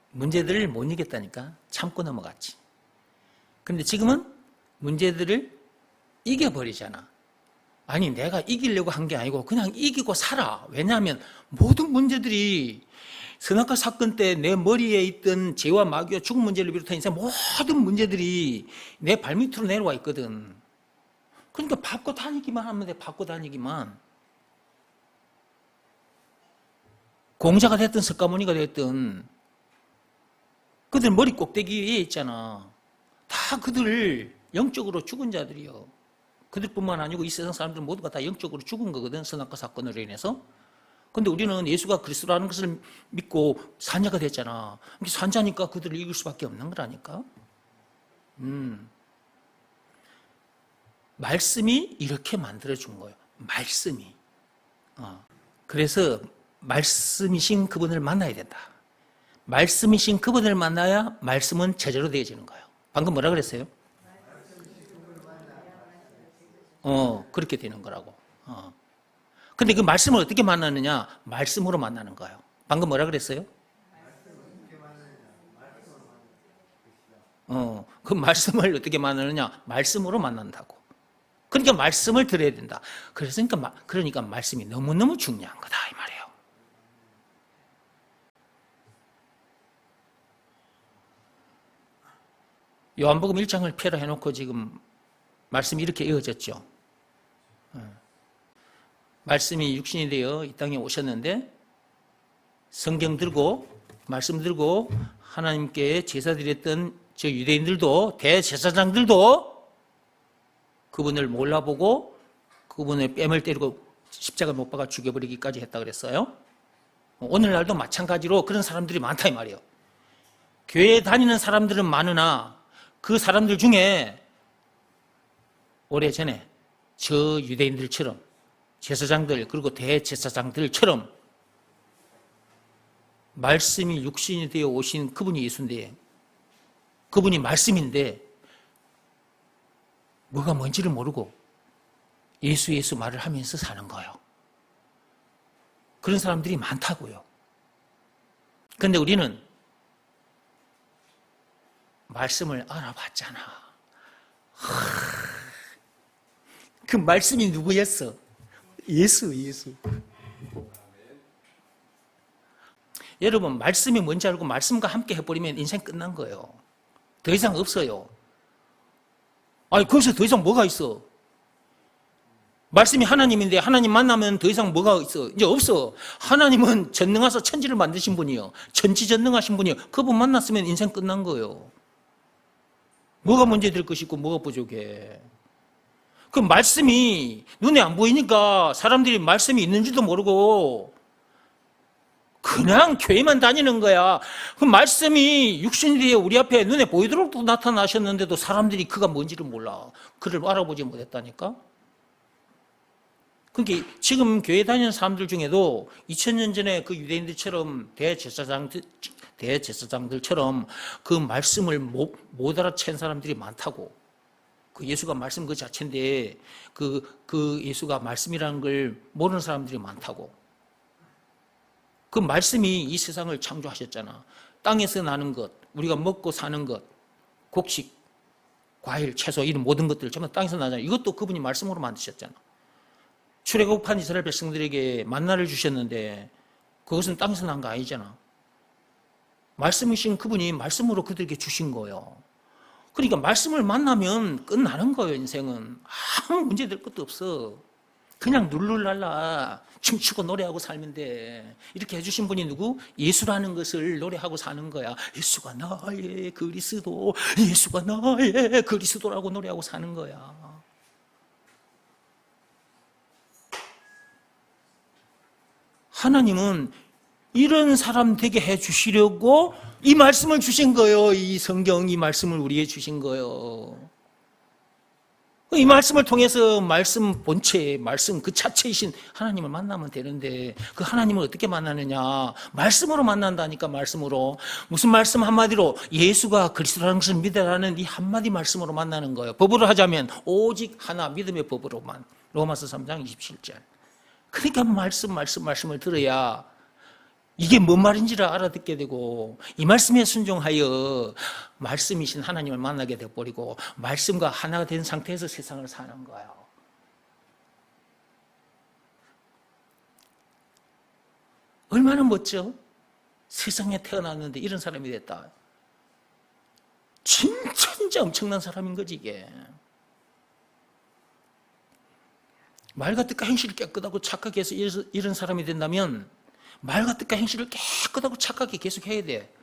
[SPEAKER 1] 문제들을 못 이겼다니까 참고 넘어갔지. 그런데 지금은 문제들을 이겨버리잖아. 아니 내가 이기려고 한 게 아니고 그냥 이기고 살아. 왜냐하면 모든 문제들이 선악과 사건 때 내 머리에 있던 죄와 마귀와 죽은 문제를 비롯한 인생 모든 문제들이 내 발밑으로 내려와 있거든. 그러니까 밟고 다니기만 하면 돼. 밟고 다니기만. 공자가 됐든 석가모니가 됐든 그들 머리 꼭대기 위에 있잖아. 다 그들 영적으로 죽은 자들이요. 그들뿐만 아니고 이 세상 사람들 모두가 다 영적으로 죽은 거거든. 선악과 사건으로 인해서. 근데 우리는 예수가 그리스도라는 것을 믿고 산자가 됐잖아. 산자니까 그들을 이길 수밖에 없는 거라니까. 말씀이 이렇게 만들어준 거예요. 말씀이. 그래서 말씀이신 그분을 만나야 된다. 말씀이신 그분을 만나야 말씀은 제대로 되어지는 거예요. 방금 뭐라 그랬어요? 그렇게 되는 거라고. 근데 그 말씀을 어떻게 만나느냐? 말씀으로 만나는 거예요. 방금 뭐라 그랬어요? 그 말씀을 어떻게 만나느냐? 말씀으로 만난다고. 그러니까 말씀을 들어야 된다. 그러니까 말씀이 너무너무 중요한 거다 이 말이에요. 요한복음 1장을 폐라 해놓고 지금 말씀이 이렇게 이어졌죠. 말씀이 육신이 되어 이 땅에 오셨는데 성경 들고 말씀 들고 하나님께 제사 드렸던 저 유대인들도 대제사장들도 그분을 몰라보고 그분의 뺨을 때리고 십자가 못 박아 죽여버리기까지 했다 그랬어요. 오늘날도 마찬가지로 그런 사람들이 많다 이 말이에요. 교회에 다니는 사람들은 많으나 그 사람들 중에 오래전에 저 유대인들처럼 제사장들 그리고 대제사장들처럼 말씀이 육신이 되어 오신 그분이 예수인데, 그분이 말씀인데 뭐가 뭔지를 모르고 예수 말을 하면서 사는 거예요. 그런 사람들이 많다고요. 그런데 우리는 말씀을 알아봤잖아. 그 말씀이 누구였어? 예수. 여러분, 말씀이 뭔지 알고 말씀과 함께 해버리면 인생 끝난 거예요. 더 이상 없어요. 아니, 거기서 더 이상 뭐가 있어? 말씀이 하나님인데 하나님 만나면 더 이상 뭐가 있어? 이제 없어. 하나님은 전능하사 천지를 만드신 분이요, 전지전능하신 분이요. 그분 만났으면 인생 끝난 거예요. 뭐가 문제 될 것이 있고 뭐가 부족해? 그 말씀이 눈에 안 보이니까 사람들이 말씀이 있는 줄도 모르고 그냥 교회만 다니는 거야. 그 말씀이 육신이 되어 우리 앞에 눈에 보이도록 또 나타나셨는데도 사람들이 그가 뭔지를 몰라. 그를 알아보지 못했다니까. 그러니까 지금 교회 다니는 사람들 중에도 2000년 전에 그 유대인들처럼 대제사장들처럼 그 말씀을 못 알아챈 사람들이 많다고. 그 예수가 말씀 그 자체인데 그 예수가 말씀이라는 걸 모르는 사람들이 많다고. 그 말씀이 이 세상을 창조하셨잖아. 땅에서 나는 것, 우리가 먹고 사는 것, 곡식, 과일, 채소 이런 모든 것들 전부 땅에서 나잖아. 이것도 그분이 말씀으로 만드셨잖아. 출애굽한 이스라엘 백성들에게 만나를 주셨는데 그것은 땅에서 난 거 아니잖아. 말씀이신 그분이 말씀으로 그들에게 주신 거예요. 그러니까 말씀을 만나면 끝나는 거예요. 인생은 아무 문제 될 것도 없어. 그냥 룰루랄라 춤추고 노래하고 살면 돼. 이렇게 해주신 분이 누구? 예수라는 것을 노래하고 사는 거야. 예수가 나의 그리스도, 예수가 나의 그리스도라고 노래하고 사는 거야. 하나님은 이런 사람 되게 해주시려고 이 말씀을 주신 거예요. 이 성경, 이 말씀을 우리에게 주신 거예요. 이 말씀을 통해서 말씀 본체, 말씀 그 자체이신 하나님을 만나면 되는데 그 하나님을 어떻게 만나느냐? 말씀으로 만난다니까. 말씀으로. 무슨 말씀 한마디로? 예수가 그리스도라는 것을 믿으라는 이 한마디 말씀으로 만나는 거예요. 법으로 하자면 오직 하나, 믿음의 법으로만. 로마서 3장 27절. 그러니까 말씀을 들어야 이게 뭔 말인지를 알아듣게 되고 이 말씀에 순종하여 말씀이신 하나님을 만나게 되어버리고 말씀과 하나가 된 상태에서 세상을 사는 거예요. 얼마나 멋져? 세상에 태어났는데 이런 사람이 됐다. 진짜 엄청난 사람인 거지 이게. 말과 뜻과 행실을 깨끗하고 착하게 해서 이런 사람이 된다면 말과 뜻과 행실을 깨끗하고 착하게 계속 해야 돼.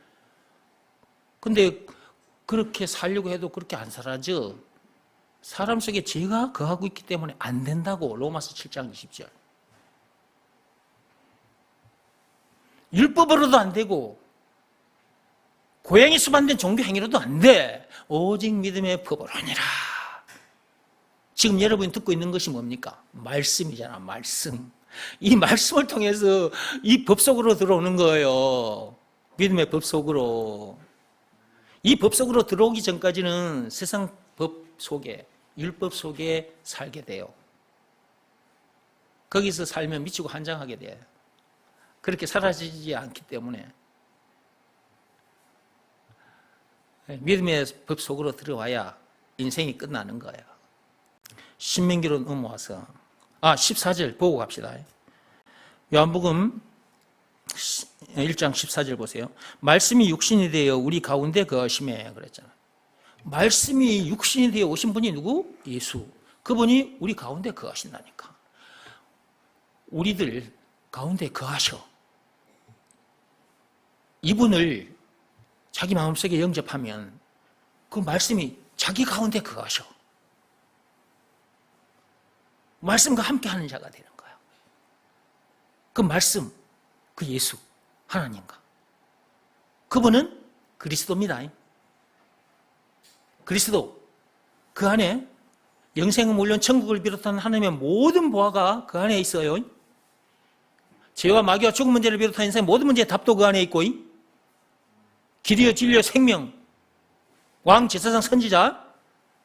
[SPEAKER 1] 근데 그렇게 살려고 해도 그렇게 안 살아져. 사람 속에 죄가 거하고 있기 때문에 안 된다고. 로마서 7장 20절. 율법으로도 안 되고 고양이 수반된 종교 행위로도 안 돼. 오직 믿음의 법으로니라. 지금 여러분이 듣고 있는 것이 뭡니까? 말씀이잖아. 말씀. 이 말씀을 통해서 이 법 속으로 들어오는 거예요. 믿음의 법 속으로. 이 법 속으로 들어오기 전까지는 세상 법 속에, 율법 속에 살게 돼요. 거기서 살면 미치고 환장하게 돼. 그렇게 사라지지 않기 때문에 믿음의 법 속으로 들어와야 인생이 끝나는 거예요. 신명기로 넘어와서 14절 보고 갑시다. 요한복음 1장 14절 보세요. 말씀이 육신이 되어 우리 가운데 거하심에 그랬잖아요. 말씀이 육신이 되어 오신 분이 누구? 예수. 그분이 우리 가운데 거하신다니까. 우리들 가운데 거하셔. 이분을 자기 마음속에 영접하면 그 말씀이 자기 가운데 거하셔. 말씀과 함께하는 자가 되는 거야. 그 말씀, 그 예수, 하나님과. 그분은 그리스도입니다. 그리스도. 그 안에 영생은 물론 천국을 비롯한 하나님의 모든 보화가 그 안에 있어요. 죄와 마귀와 죽음 문제를 비롯한 인생의 모든 문제의 답도 그 안에 있고, 길이요 진리요 생명, 왕 제사장 선지자,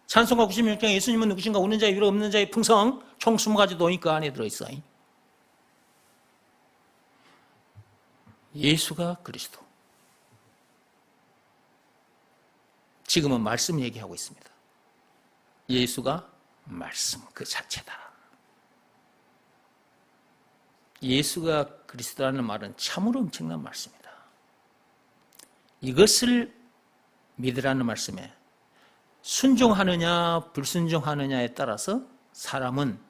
[SPEAKER 1] 찬송가 96장 예수님은 누구신가, 웃는 자의 위로 없는 자의 풍성, 총 20가지 도인이 그 안에 들어있어요. 예수가 그리스도. 지금은 말씀 얘기하고 있습니다. 예수가 말씀 그 자체다. 예수가 그리스도라는 말은 참으로 엄청난 말씀이다. 이것을 믿으라는 말씀에 순종하느냐 불순종하느냐에 따라서 사람은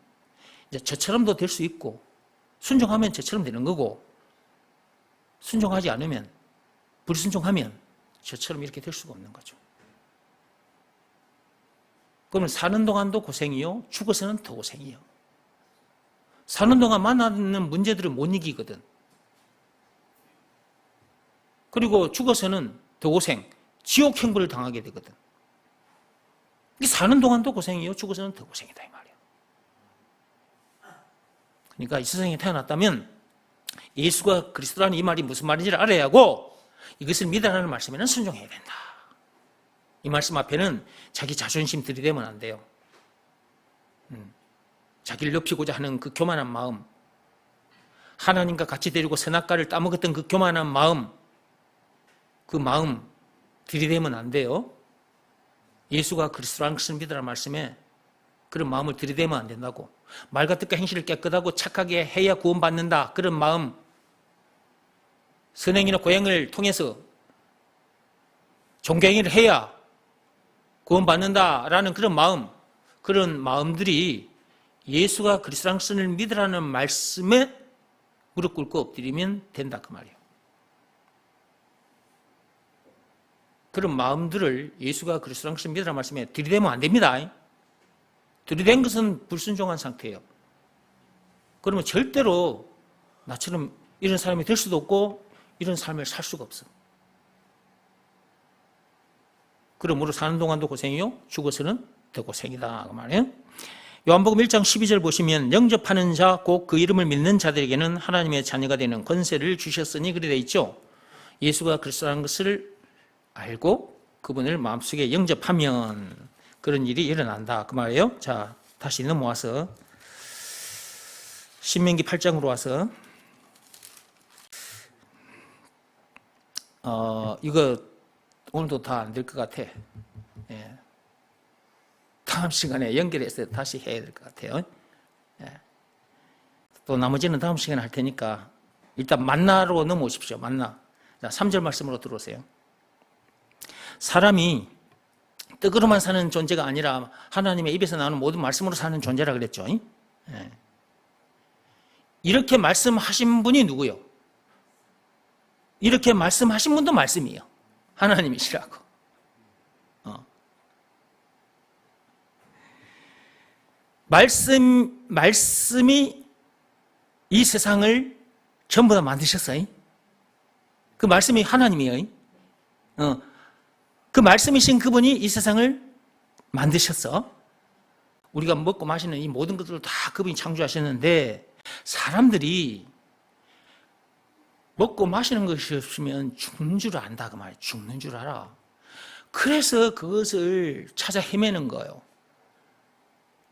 [SPEAKER 1] 이제 저처럼도 될 수 있고, 순종하면 저처럼 되는 거고, 순종하지 않으면, 불순종하면 저처럼 이렇게 될 수가 없는 거죠. 그러면 사는 동안도 고생이요, 죽어서는 더 고생이요. 사는 동안 만나는 문제들을 못 이기거든. 그리고 죽어서는 더 고생, 지옥 형벌을 당하게 되거든. 사는 동안도 고생이요, 죽어서는 더 고생이다 이 말이에요. 그러니까 이 세상에 태어났다면 예수가 그리스도라는 이 말이 무슨 말인지를 알아야 하고, 이것을 믿으라는 말씀에는 순종해야 된다. 이 말씀 앞에는 자기 자존심 들이대면 안 돼요. 자기를 높이고자 하는 그 교만한 마음, 하나님과 같이 데리고 선악과를 따먹었던 그 교만한 마음, 그 마음 들이대면 안 돼요. 예수가 그리스도라는 것을 믿으라는 말씀에 그런 마음을 들이대면 안 된다고. 말과 뜻과 행실을 깨끗하고 착하게 해야 구원받는다, 그런 마음, 선행이나 고행을 통해서 종교행위를 해야 구원받는다라는 그런 마음, 그런 마음들이 예수가 그리스도라는 것을 믿으라는 말씀에 무릎 꿇고 엎드리면 된다 그 말이에요. 그런 마음들을 예수가 그리스도라는 것을 믿으라는 말씀에 들이대면 안 됩니다. 들이댄 것은 불순종한 상태예요. 그러면 절대로 나처럼 이런 사람이 될 수도 없고 이런 삶을 살 수가 없어. 그러므로 사는 동안도 고생이요, 죽어서는 더 고생이다 그 말이에요. 요한복음 1장 12절 보시면, 영접하는 자 곧 그 이름을 믿는 자들에게는 하나님의 자녀가 되는 권세를 주셨으니, 그리 되어 있죠. 예수가 그리스도라는 것을 알고 그분을 마음속에 영접하면 그런 일이 일어난다 그 말이에요. 자, 다시 넘어와서 신명기 8장으로 와서 이거 오늘도 다 안 될 것 같아. 예. 다음 시간에 연결해서 다시 해야 될 것 같아요. 예. 또 나머지는 다음 시간에 할 테니까 일단 만나로 넘어오십시오. 만나. 자, 3절 말씀으로 들어오세요. 사람이 떡으로만 사는 존재가 아니라 하나님의 입에서 나오는 모든 말씀으로 사는 존재라 그랬죠. 예. 이렇게 말씀하신 분이 누구요? 이렇게 말씀하신 분도 말씀이에요. 하나님이시라고. 말씀이 이 세상을 전부 다 만드셨어요. 그 말씀이 하나님이에요. 그 말씀이신 그분이 이 세상을 만드셨어. 우리가 먹고 마시는 이 모든 것들을 다 그분이 창조하셨는데, 사람들이 먹고 마시는 것이 없으면 죽는 줄 안다 그 말이에요. 죽는 줄 알아. 그래서 그것을 찾아 헤매는 거예요.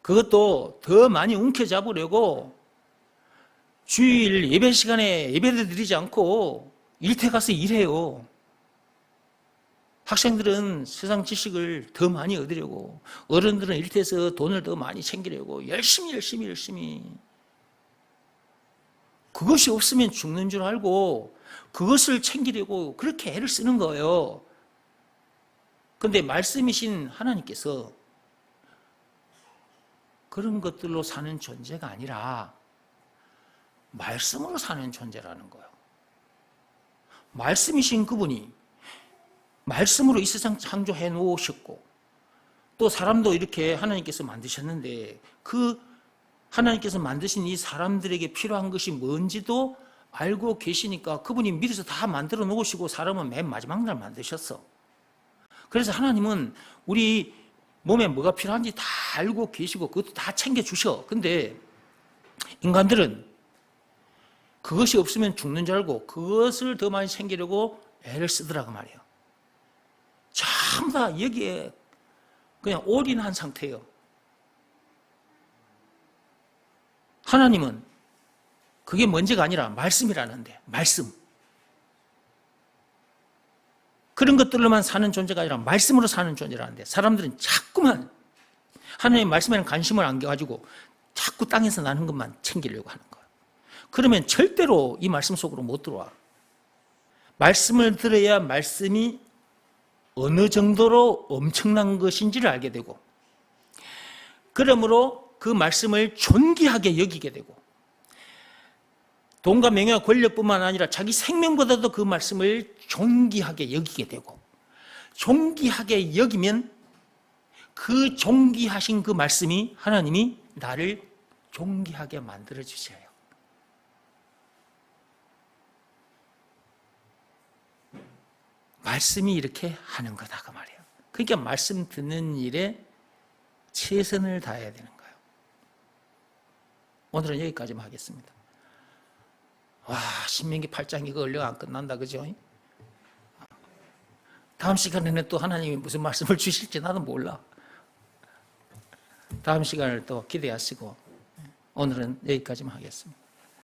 [SPEAKER 1] 그것도 더 많이 움켜잡으려고 주일 예배 시간에 예배를 드리지 않고 일터 가서 일해요. 학생들은 세상 지식을 더 많이 얻으려고, 어른들은 일터에서 돈을 더 많이 챙기려고 열심히 그것이 없으면 죽는 줄 알고 그것을 챙기려고 그렇게 애를 쓰는 거예요. 그런데 말씀이신 하나님께서 그런 것들로 사는 존재가 아니라 말씀으로 사는 존재라는 거예요. 말씀이신 그분이 말씀으로 이 세상 창조해 놓으셨고, 또 사람도 이렇게 하나님께서 만드셨는데, 그 하나님께서 만드신 이 사람들에게 필요한 것이 뭔지도 알고 계시니까 그분이 미리서 다 만들어 놓으시고 사람은 맨 마지막 날 만드셨어. 그래서 하나님은 우리 몸에 뭐가 필요한지 다 알고 계시고 그것도 다 챙겨주셔. 근데 인간들은 그것이 없으면 죽는 줄 알고 그것을 더 많이 챙기려고 애를 쓰더라고 말이에요. 전부 다 여기에 그냥 올인한 상태예요. 하나님은 그게 문제가 아니라 말씀이라는데, 말씀. 그런 것들로만 사는 존재가 아니라 말씀으로 사는 존재라는데, 사람들은 자꾸만 하나님의 말씀에는 관심을 안 가지고 자꾸 땅에서 나는 것만 챙기려고 하는 거예요. 그러면 절대로 이 말씀 속으로 못 들어와. 말씀을 들어야 말씀이 어느 정도로 엄청난 것인지를 알게 되고, 그러므로 그 말씀을 존귀하게 여기게 되고, 돈과 명예와 권력뿐만 아니라 자기 생명보다도 그 말씀을 존귀하게 여기게 되고, 존귀하게 여기면 그 존귀하신 그 말씀이 하나님이 나를 존귀하게 만들어 주셔요. 말씀이 이렇게 하는 거다 그 말이에요. 그러니까 말씀 듣는 일에 최선을 다해야 되는 거예요. 오늘은 여기까지만 하겠습니다. 와, 신명기 8장 이거 얼른 안 끝난다, 그죠? 다음 시간에는 또 하나님이 무슨 말씀을 주실지 나도 몰라. 다음 시간을 또 기대하시고 오늘은 여기까지만 하겠습니다.